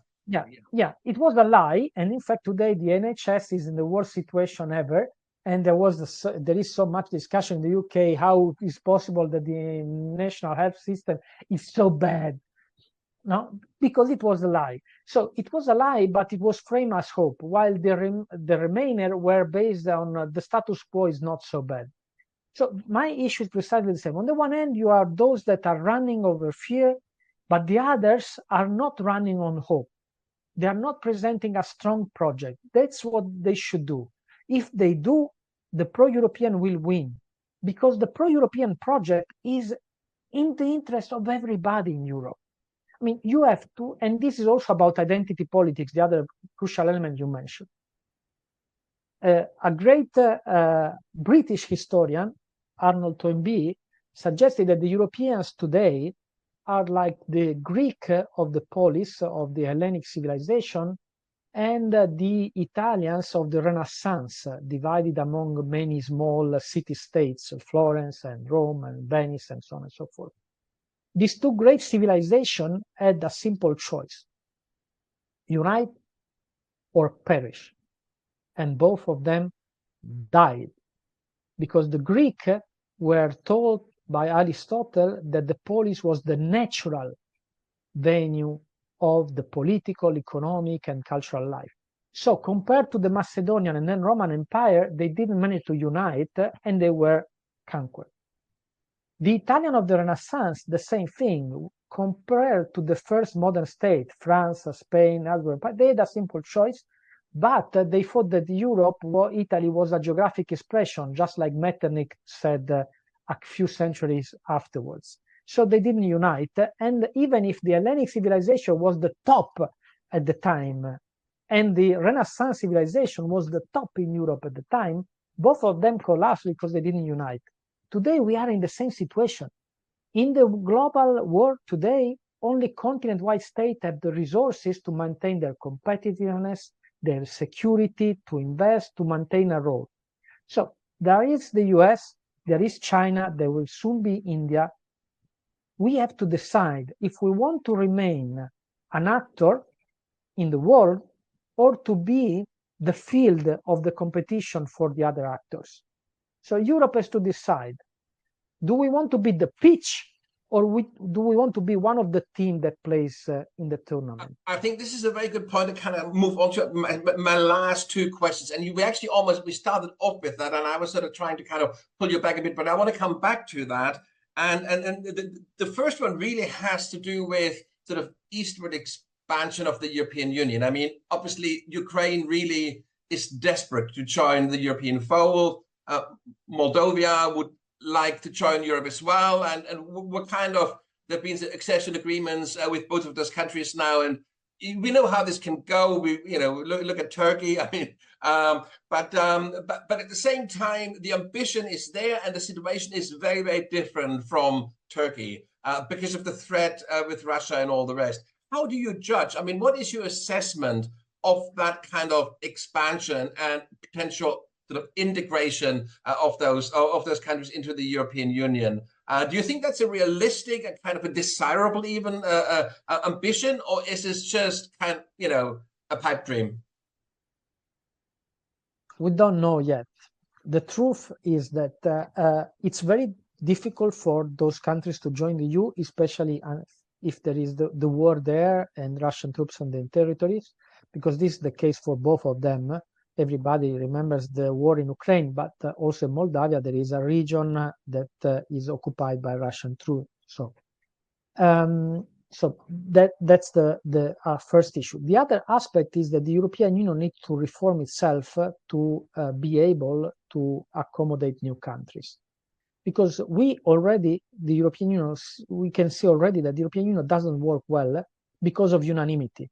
Yeah, it was a lie. And in fact, today the NHS is in the worst situation ever. And there is so much discussion in the UK how it's possible that the national health system is so bad. No, because it was a lie. So it was a lie, but it was framed as hope, while the remainder were based on the status quo is not so bad. So my issue is precisely the same. On the one hand, you are those that are running over fear, but the others are not running on hope. They are not presenting a strong project. That's what they should do. If they do, the pro-European will win, because the pro-European project is in the interest of everybody in Europe. I mean, you have to, and this is also about identity politics, the other crucial element you mentioned. A great British historian, Arnold Toynbee, suggested that the Europeans today are like the Greek of the polis of the Hellenic civilization and the Italians of the Renaissance, divided among many small city-states, Florence and Rome and Venice and so on and so forth. These two great civilizations had a simple choice: unite or perish. And both of them died, because the Greeks were told by Aristotle that the polis was the natural venue of the political, economic, and cultural life. So compared to the Macedonian and then Roman Empire, they didn't manage to unite and they were conquered. The Italian of the Renaissance, the same thing. Compared to the first modern state, France, Spain, they had a simple choice, but they thought that Europe, Italy was a geographic expression, just like Metternich said a few centuries afterwards. So they didn't unite. And even if the Hellenic civilization was the top at the time, and the Renaissance civilization was the top in Europe at the time, both of them collapsed because they didn't unite. Today, we are in the same situation. In the global world today, only continent-wide states have the resources to maintain their competitiveness, their security, to invest, to maintain a role. So there is the US, there is China, there will soon be India. We have to decide if we want to remain an actor in the world or to be the field of the competition for the other actors. So Europe has to decide, do we want to be the pitch or do we want to be one of the team that plays in the tournament? I think this is a very good point to kind of move on to my last two questions. And we actually we started off with that, and I was sort of trying to kind of pull you back a bit, but I want to come back to that. And the first one really has to do with sort of eastward expansion of the European Union. I mean, obviously, Ukraine really is desperate to join the European fold. Moldovia would like to join Europe as well. And we're kind of, there have been accession agreements with both of those countries now, and we know how this can go. We, look at Turkey. I mean, but at the same time, the ambition is there, and the situation is very, very different from Turkey because of the threat with Russia and all the rest. How do you judge? I mean, what is your assessment of that kind of expansion and potential sort of integration of those countries into the European Union? Do you think that's a realistic and kind of a desirable even ambition, or is this just kind of, a pipe dream? We don't know yet. The truth is that it's very difficult for those countries to join the EU, especially if there is the war there and Russian troops on their territories, because this is the case for both of them. Everybody remembers the war in Ukraine, but also in Moldavia, there is a region that is occupied by Russian troops. So that's the first issue. The other aspect is that the European Union needs to reform itself to be able to accommodate new countries. Because the European Union, we can see already that the European Union doesn't work well because of unanimity.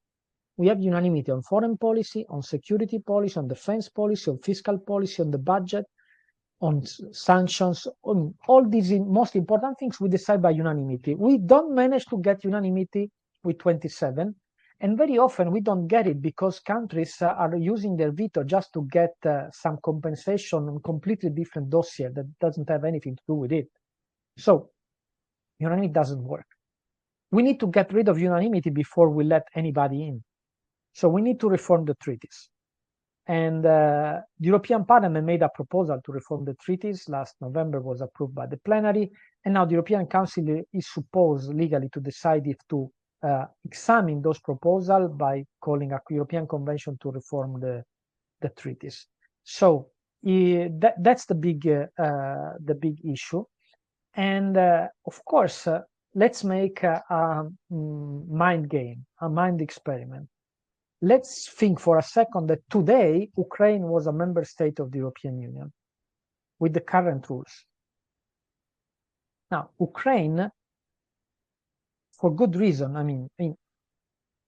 We have unanimity on foreign policy, on security policy, on defense policy, on fiscal policy, on the budget, on sanctions, on all these most important things we decide by unanimity. We don't manage to get unanimity with 27, and very often we don't get it because countries are using their veto just to get some compensation on completely different dossier that doesn't have anything to do with it. So unanimity doesn't work. We need to get rid of unanimity before we let anybody in. So we need to reform the treaties. And the European Parliament made a proposal to reform the treaties. Last November was approved by the plenary. And now the European Council is supposed legally to decide if to examine those proposals by calling a European Convention to reform the treaties. So that's the big issue. And of course, let's make a mind game, a mind experiment. Let's think for a second that today Ukraine was a member state of the European Union with the current rules. Now, Ukraine, for good reason, I mean,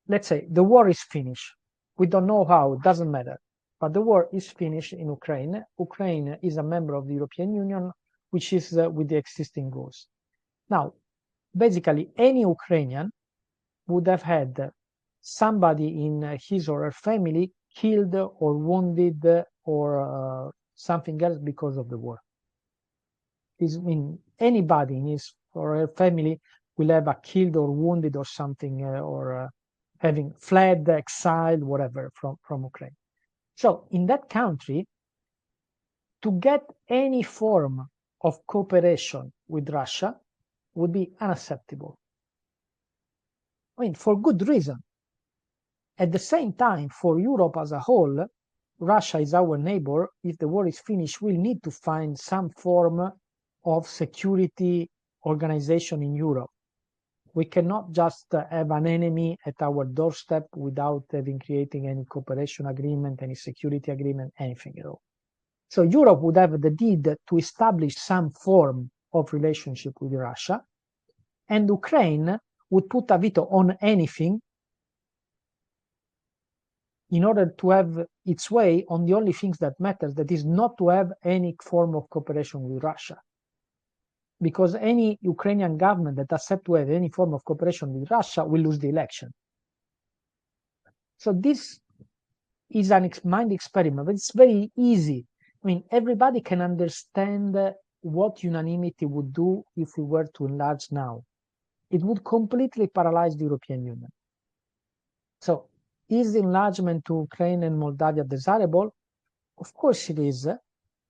let's say the war is finished. We don't know how, it doesn't matter. But the war is finished in Ukraine. Ukraine is a member of the European Union, which is with the existing rules. Now, basically, any Ukrainian would have had somebody in his or her family killed or wounded or something else because of the war. Anybody in his or her family will have a killed or wounded or something or having fled, exiled, whatever from Ukraine. So in that country, to get any form of cooperation with Russia would be unacceptable. For good reason. At the same time, for Europe as a whole, Russia is our neighbor. If the war is finished, we'll need to find some form of security organization in Europe. We cannot just have an enemy at our doorstep without creating any cooperation agreement, any security agreement, anything at all. So Europe would have the need to establish some form of relationship with Russia, and Ukraine would put a veto on anything in order to have its way on the only things that matters, that is not to have any form of cooperation with Russia. Because any Ukrainian government that accepts to have any form of cooperation with Russia will lose the election. So this is a mind experiment, but it's very easy. Everybody can understand what unanimity would do if we were to enlarge now. It would completely paralyze the European Union. So is enlargement to Ukraine and Moldavia desirable? Of course it is,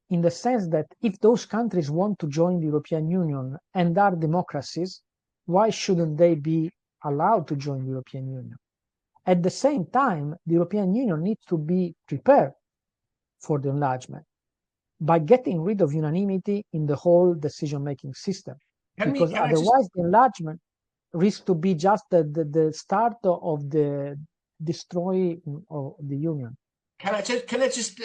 in the sense that if those countries want to join the European Union and are democracies, why shouldn't they be allowed to join the European Union? At the same time, the European Union needs to be prepared for the enlargement by getting rid of unanimity in the whole decision-making system. Because otherwise the enlargement risks to be just the start of the destroying of the Union. Can I just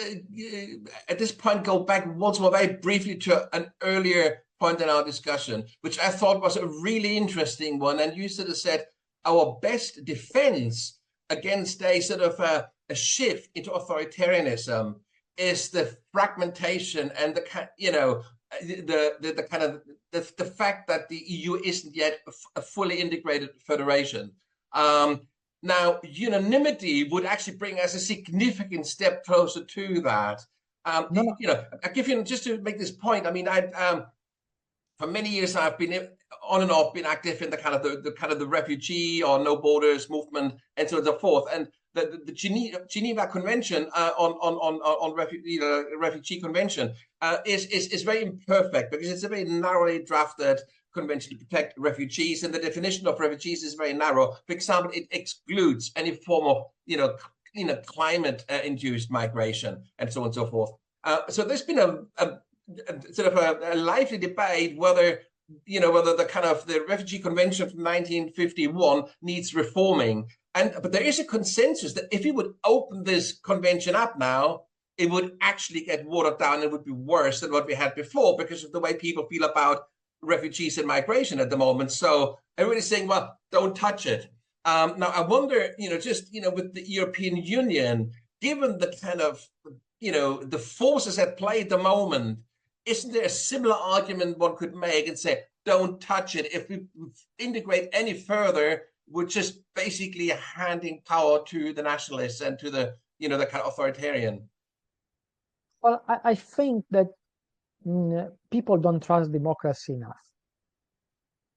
at this point go back once more very briefly to an earlier point in our discussion, which I thought was a really interesting one. And you sort of said our best defense against a sort of a shift into authoritarianism is the fragmentation and the kind of the fact that the EU isn't yet a fully integrated federation. Now, unanimity would actually bring us a significant step closer to that. I give you, just to make this point, I mean, for many years I've been on and off been active in the kind of the refugee or no borders movement and so on and so forth. And the Geneva Convention on refugee convention is very imperfect because it's a very narrowly drafted convention to protect refugees, and the definition of refugees is very narrow. For example, it excludes any form of climate induced migration and so on and so forth. So there's been a sort of a lively debate whether the kind of the refugee convention from 1951 needs reforming. But there is a consensus that if we would open this convention up now, it would actually get watered down. It would be worse than what we had before because of the way people feel about refugees and migration at the moment. So everybody's saying, well, don't touch it. Now, I wonder, with the European Union, given the kind of, the forces at play at the moment, isn't there a similar argument one could make and say, don't touch it? If we integrate any further, we're just basically handing power to the nationalists and to the, the kind of authoritarian. Well, I think that people don't trust democracy enough.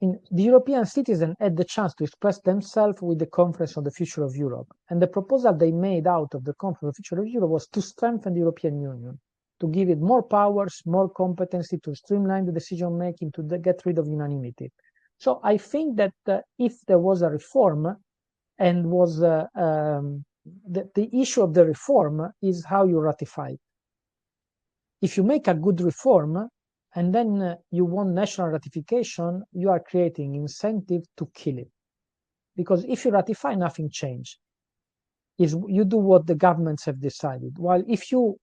The European citizens had the chance to express themselves with the Conference on the Future of Europe. And the proposal they made out of the Conference on the Future of Europe was to strengthen the European Union, to give it more powers, more competency, to streamline the decision-making, to get rid of unanimity. So I think that if there was a reform and was the issue of the reform is how you ratify it. If you make a good reform and then you want national ratification, you are creating incentive to kill it. Because if you ratify, nothing changes. You do what the governments have decided. While if you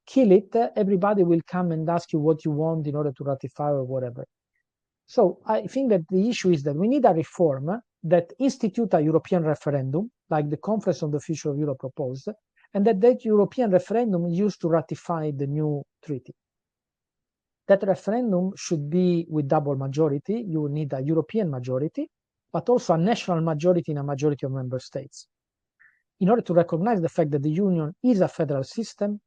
kill it, everybody will come and ask you what you want in order to ratify or whatever. So I think that the issue is that we need a reform that institute a European referendum, like the Conference on the Future of Europe proposed, and that European referendum is used to ratify the new treaty. That referendum should be with double majority. You need a European majority, but also a national majority in a majority of member states, in order to recognize the fact that the Union is a federal system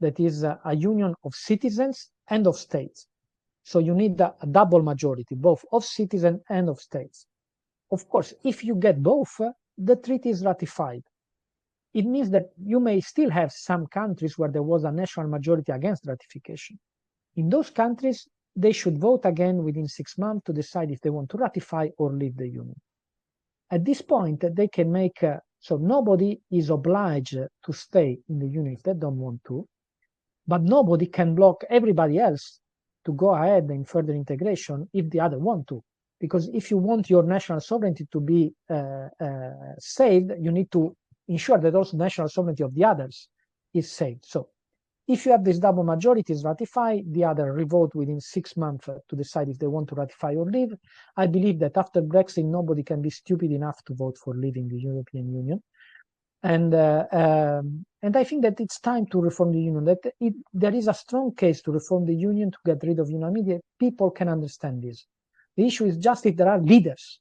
that is a union of citizens and of states. So you need a double majority, both of citizens and of states. Of course, if you get both, the treaty is ratified. It means that you may still have some countries where there was a national majority against ratification. In those countries, they should vote again within 6 months to decide if they want to ratify or leave the Union. At this point, they can make, so nobody is obliged to stay in the Union if they don't want to, but nobody can block everybody else to go ahead in further integration if the other want to. Because if you want your national sovereignty to be saved, you need to ensure that also national sovereignty of the others is saved. So if you have this double majority is ratified, the other revote within 6 months to decide if they want to ratify or leave. I believe that after Brexit, nobody can be stupid enough to vote for leaving the European Union. And I think that it's time to reform the Union, that there is a strong case to reform the Union to get rid of unanimity. People can understand this. The issue is just if there are leaders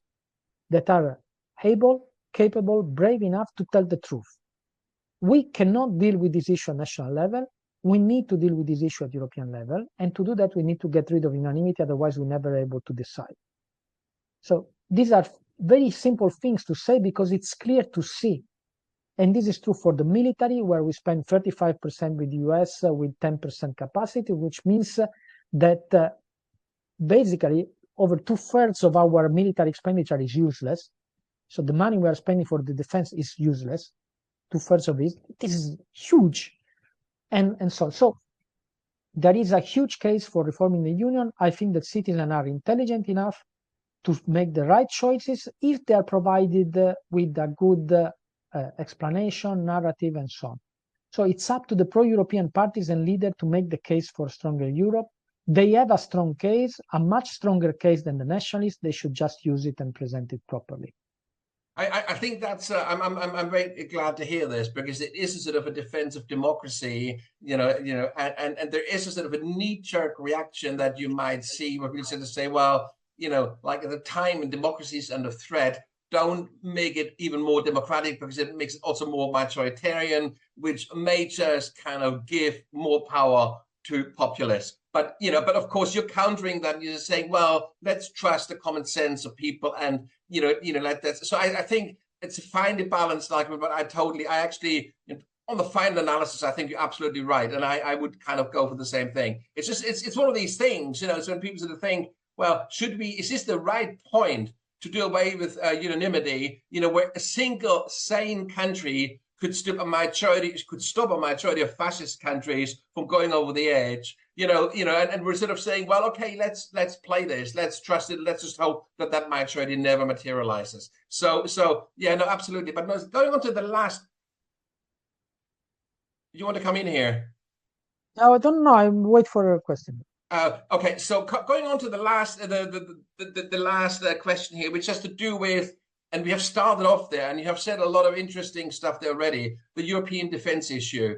that are able, capable, brave enough to tell the truth. We cannot deal with this issue at national level. We need to deal with this issue at European level. And to do that, we need to get rid of unanimity. Otherwise, we're never able to decide. So these are very simple things to say because it's clear to see. And this is true for the military, where we spend 35% with the US with 10% capacity, which means that basically over 2/3 of our military expenditure is useless. So the money we are spending for the defense is useless. 2/3 of it. This is huge. And so there is a huge case for reforming the union. I think that citizens are intelligent enough to make the right choices if they are provided with a good explanation, narrative, and so on. So it's up to the pro-European parties and leaders to make the case for stronger Europe. They have a strong case, a much stronger case than the nationalists. They should just use it and present it properly. I think that's I'm very glad to hear this, because it is a sort of a defense of democracy, and there is a sort of a knee-jerk reaction that you might see where people sort of say, well, like at the time when democracy is under threat, don't make it even more democratic because it makes it also more majoritarian, which may just kind of give more power to populists. But of course you're countering that. You're saying, well, let's trust the common sense of people, and let that. So I think it's a fine balance, like, but I actually, on the final analysis, I think you're absolutely right, and I would kind of go for the same thing. It's just it's one of these things, so when people sort of think, well, is this the right point to do away with unanimity, where a single sane country could stop a majority of fascist countries from going over the edge, and we're sort of saying, well, okay, let's play this, let's trust it, let's just hope that majority never materializes. So yeah, no, absolutely. But no, going on to the last, you want to come in here? No, I don't know. I'm wait for a question. Okay, so going on to the last, the last question here, which has to do with, and we have started off there, and you have said a lot of interesting stuff there already, the European defense issue.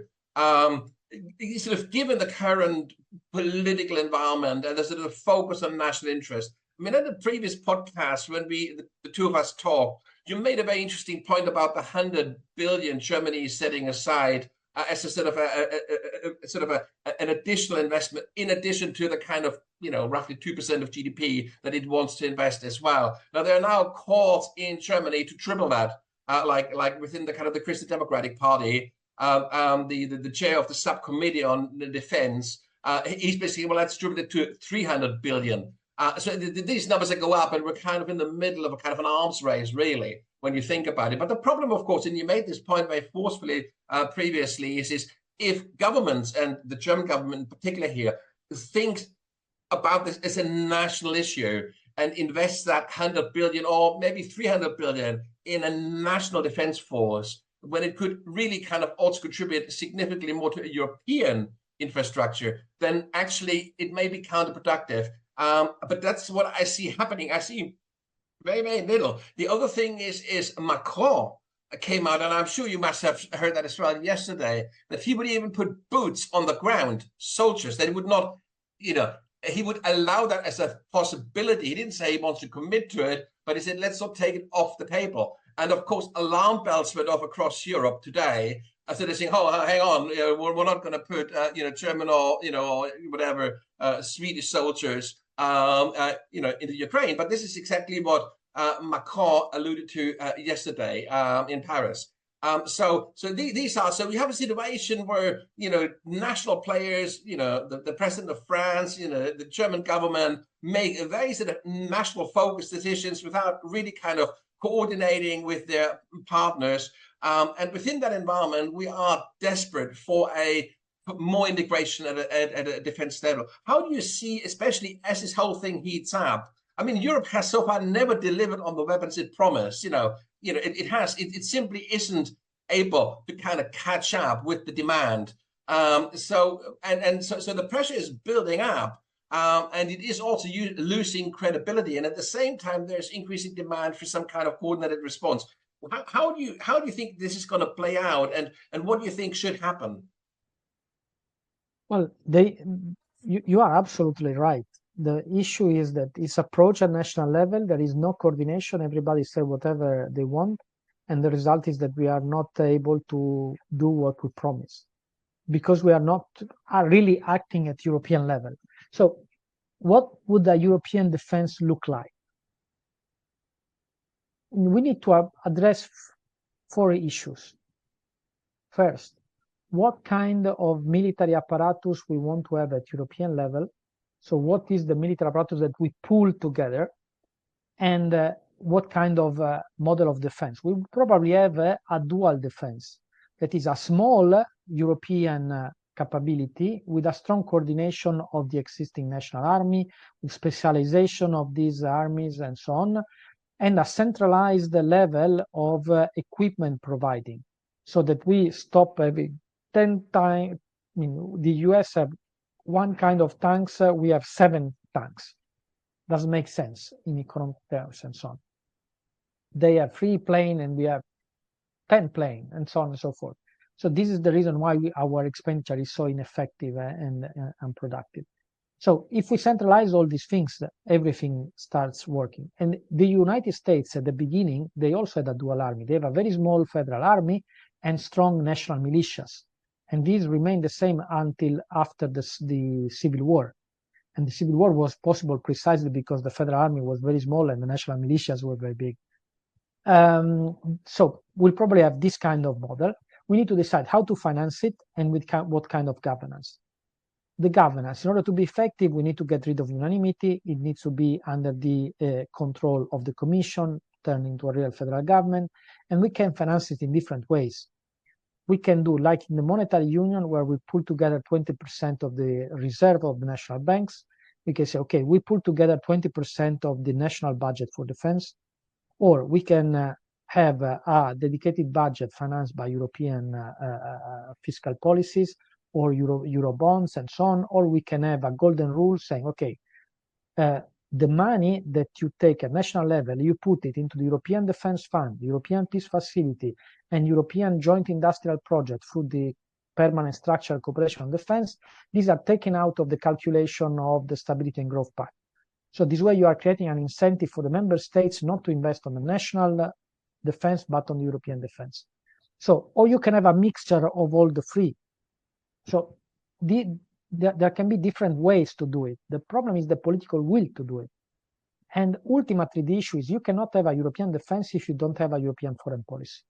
Sort of given the current political environment and the sort of focus on national interest. I mean, in the previous podcast, when the two of us talked, you made a very interesting point about the 100 billion Germany is setting aside as a sort of an additional investment, in addition to the kind of roughly 2% of GDP that it wants to invest as well. Now there are now calls in Germany to triple that, like within the kind of the Christian Democratic Party. The chair of the subcommittee on the defense, he's basically, well, let's triple it to 300 billion. So these numbers that go up, and we're kind of in the middle of a kind of an arms race, really, when you think about it. But the problem, of course, and you made this point very forcefully previously, is if governments, and the German government in particular here, thinks about this as a national issue and invests that 100 billion or maybe 300 billion in a national defense force, when it could really kind of also contribute significantly more to a European infrastructure, then actually it may be counterproductive. But that's what I see happening. I see very, very little. The other thing is Macron came out, and I'm sure you must have heard that as well yesterday, that he would even put boots on the ground, soldiers. That he would not, he would allow that as a possibility. He didn't say he wants to commit to it, but he said, let's not take it off the table. And of course, alarm bells went off across Europe today. So they're saying, oh, hang on, we're not going to put, German or, or whatever, Swedish soldiers, into Ukraine. But this is exactly what Macron alluded to yesterday in Paris. So these are, so we have a situation where, national players, the president of France, the German government make a very sort of national focused decisions without really kind of coordinating with their partners. And within that environment, we are desperate for more integration at a defense level. How do you see, especially as this whole thing heats up? I mean, Europe has so far never delivered on the weapons it promised. It simply isn't able to kind of catch up with the demand. So the pressure is building up, and it is also losing credibility. And at the same time, there's increasing demand for some kind of coordinated response. How do you think this is going to play out, and what do you think should happen? Well, you are absolutely right. The issue is that it's approached at national level. There is no coordination. Everybody says whatever they want. And the result is that we are not able to do what we promised, because we are really acting at European level. So what would a European defense look like? We need to address 4 issues. First, what kind of military apparatus we want to have at European level? So what is the military apparatus that we pull together, and what kind of model of defense? We probably have a dual defense. That is a small European capability with a strong coordination of the existing national army, with specialization of these armies and so on, and a centralized level of equipment providing, so that we stop having 10 times. I mean, the US have one kind of tanks, we have 7 tanks. Doesn't make sense in economic terms and so on. They have 3 planes and we have 10 planes, and so on and so forth. So this is the reason why our expenditure is so ineffective and unproductive. So if we centralize all these things, everything starts working. And the United States at the beginning, they also had a dual army. They have a very small federal army and strong national militias. And these remained the same until after the Civil War. And the Civil War was possible precisely because the federal army was very small and the national militias were very big. So we'll probably have this kind of model. We need to decide how to finance it and with what kind of governance. The governance, in order to be effective, we need to get rid of unanimity. It needs to be under the control of the Commission, turn into a real federal government, and we can finance it in different ways. We can do like in the monetary union, where we pull together 20% of the reserve of the national banks. We can say, okay, we pull together 20% of the national budget for defense, or we can have a dedicated budget financed by European fiscal policies or Euro bonds and so on, or we can have a golden rule saying, okay, the money that you take at national level, you put it into the European Defense Fund, European Peace Facility, and European Joint Industrial Project through the Permanent Structural Cooperation on Defense. These are taken out of the calculation of the Stability and Growth Pact. So this way you are creating an incentive for the member states not to invest on the national defense, but on the European defense. So, or you can have a mixture of all the three. So there can be different ways to do it. The problem is the political will to do it. And ultimately, the issue is you cannot have a European defense if you don't have a European foreign policy.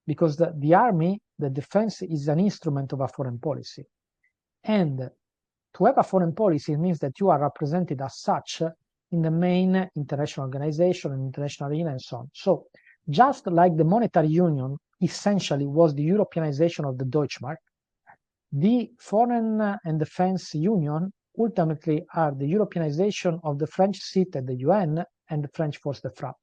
Because the army, the defense is an instrument of a foreign policy. And to have a foreign policy means that you are represented as such in the main international organization and international arena and so on. So just like the monetary union essentially was the Europeanization of the Deutschmark, the foreign and defense union ultimately are the Europeanization of the French seat at the UN and the French force de frappe.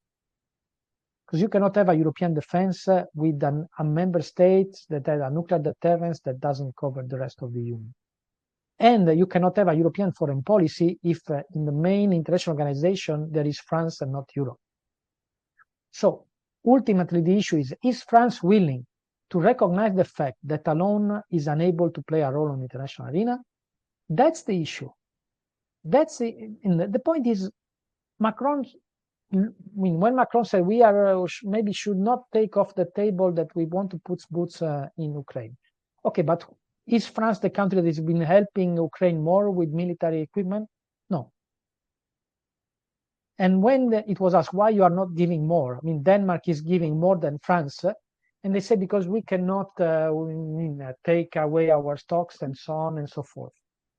Because you cannot have a European defense with a member state that has a nuclear deterrence that doesn't cover the rest of the union. And you cannot have a European foreign policy if in the main international organization there is France and not Europe. So ultimately the issue is France willing to recognize the fact that alone is unable to play a role on the international arena? That's the issue. That's the point is Macron, I mean, when Macron said we are maybe should not take off the table that we want to put boots in Ukraine. Okay, but is France the country that has been helping Ukraine more with military equipment? No. And when it was asked why you are not giving more, I mean, Denmark is giving more than France, and they say because we cannot take away our stocks and so on and so forth.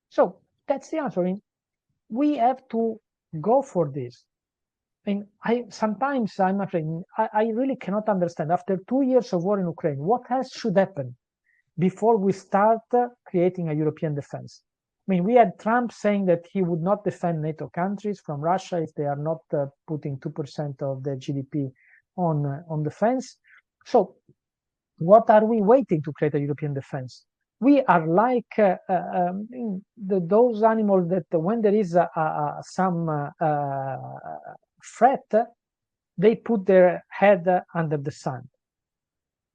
So that's the answer. I mean, we have to go for this. I mean, sometimes I'm afraid I really cannot understand. After 2 years of war in Ukraine, what else should happen before we start creating a European defense? I mean, we had Trump saying that he would not defend NATO countries from Russia if they are not putting 2% of their GDP on defense. So what are we waiting to create a European defense? We are like those animals that when there is some threat, they put their head under the sun.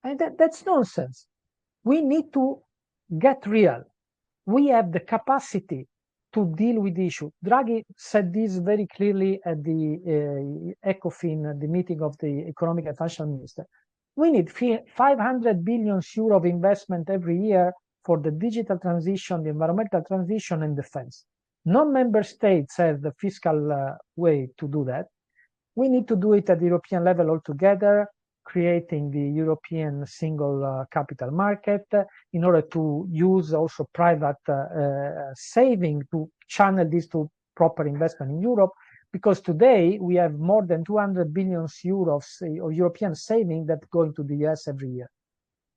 And that's nonsense. We need to get real. We have the capacity to deal with the issue. Draghi said this very clearly at the ECOFIN, the meeting of the economic and financial minister. We need 500 billion euro of investment every year for the digital transition, the environmental transition, and defense. Non-member states have the fiscal way to do that. We need to do it at the European level altogether, creating the European single capital market, in order to use also private saving to channel this to proper investment in Europe, because today we have more than 200 billion euros of European saving that go into the US every year.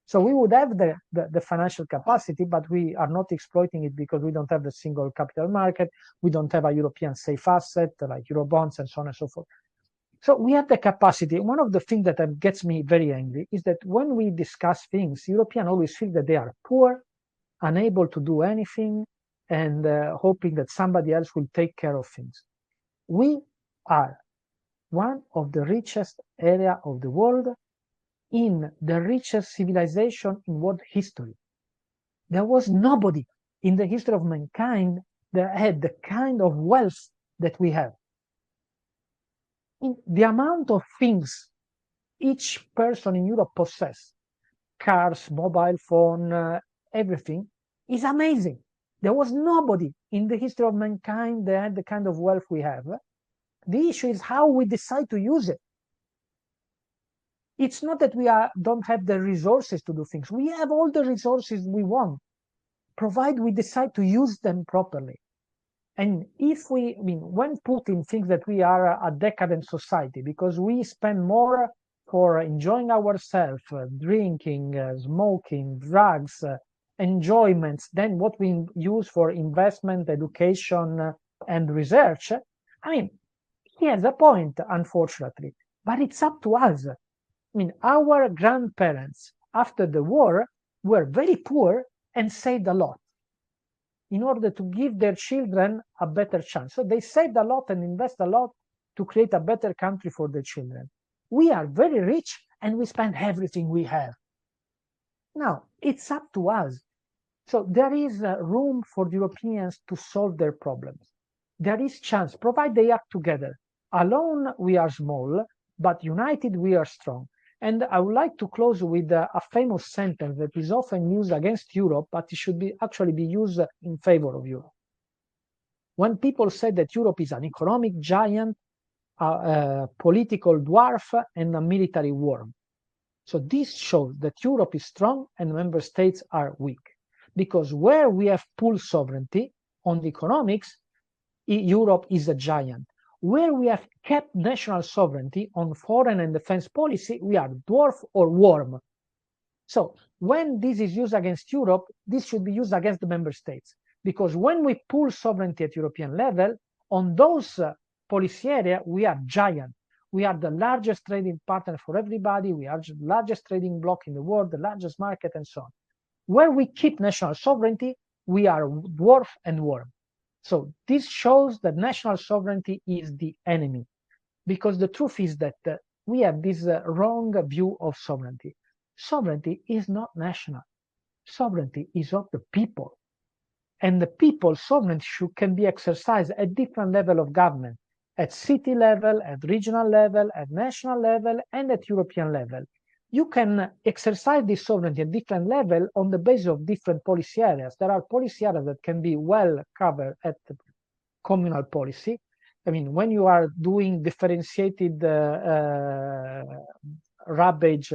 So we would have the financial capacity, but we are not exploiting it because we don't have the single capital market. We don't have a European safe asset like Eurobonds and so on and so forth. So we have the capacity. One of the things that gets me very angry is that when we discuss things, Europeans always feel that they are poor, unable to do anything, and hoping that somebody else will take care of things. We are one of the richest area of the world, in the richest civilization in world history. There was nobody in the history of mankind that had the kind of wealth that we have. In the amount of things each person in Europe possesses, cars, mobile phone, everything, is amazing. There was nobody in the history of mankind that had the kind of wealth we have. The issue is how we decide to use it. It's not that we don't have the resources to do things. We have all the resources we want, provided we decide to use them properly. And if when Putin thinks that we are a decadent society because we spend more for enjoying ourselves, drinking, smoking, drugs, enjoyments, than what we use for investment, education, and research, he has a point, unfortunately. But it's up to us. Our grandparents after the war were very poor and saved a lot in order to give their children a better chance. So they saved a lot and invest a lot to create a better country for their children. We are very rich and we spend everything we have. Now, it's up to us. So there is room for the Europeans to solve their problems. There is chance, provided they act together. Alone, we are small, but united, we are strong. And I would like to close with a famous sentence that is often used against Europe, but it should actually be used in favor of Europe. When people say that Europe is an economic giant, a political dwarf, and a military worm. So this shows that Europe is strong and member states are weak. Because where we have full sovereignty on the economics, Europe is a giant. Where we have kept national sovereignty on foreign and defense policy, we are dwarf or worm. So when this is used against Europe, this should be used against the member states. Because when we pull sovereignty at European level, on those policy areas, we are giant. We are the largest trading partner for everybody. We are the largest trading bloc in the world, the largest market, and so on. Where we keep national sovereignty, we are dwarf and worm. So this shows that national sovereignty is the enemy, because the truth is that we have this wrong view of sovereignty. Sovereignty is not national. Sovereignty is of the people. And the people's sovereignty can be exercised at different levels of government, at city level, at regional level, at national level, and at European level. You can exercise this sovereignty at different levels on the basis of different policy areas. There are policy areas that can be well covered at the communal policy. When you are doing differentiated rubbish,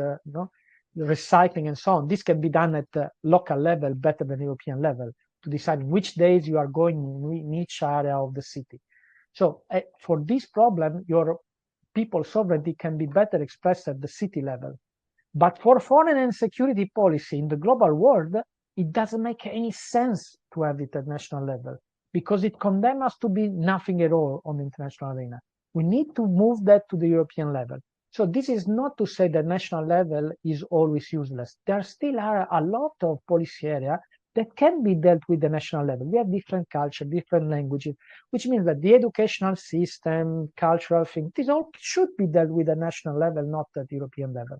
recycling and so on, this can be done at the local level better than European level to decide which days you are going in each area of the city. So for this problem, your people's sovereignty can be better expressed at the city level. But for foreign and security policy in the global world, it doesn't make any sense to have it at national level because it condemns us to be nothing at all on the international arena. We need to move that to the European level. So this is not to say that national level is always useless. There still are a lot of policy areas that can be dealt with the national level. We have different culture, different languages, which means that the educational system, cultural things, this all should be dealt with at national level, not at the European level.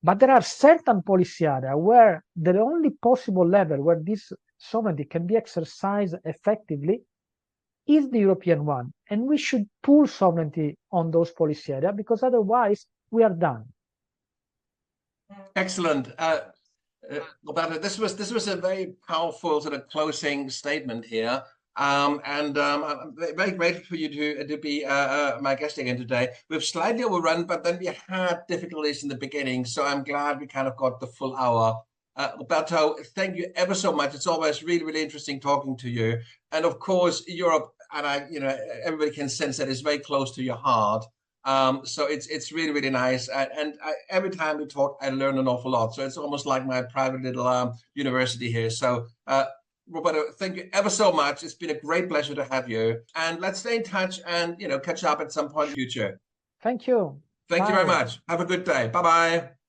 But there are certain policy areas where the only possible level where this sovereignty can be exercised effectively is the European one. And we should pool sovereignty on those policy areas because otherwise we are done. Excellent. Roberto, this was a very powerful sort of closing statement here. I'm very grateful for you to be my guest again today. We've slightly overrun, but then we had difficulties in the beginning, so I'm glad we kind of got the full hour. Roberto, thank you ever so much. It's always really, really interesting talking to you. And of course, Europe, and everybody can sense that it's very close to your heart. So it's really, really nice. Every time we talk, I learn an awful lot. So it's almost like my private little university here. So Roberto, thank you ever so much. It's been a great pleasure to have you. And let's stay in touch and, catch up at some point in the future. Thank you. Thank you very much. Have a good day. Bye-bye.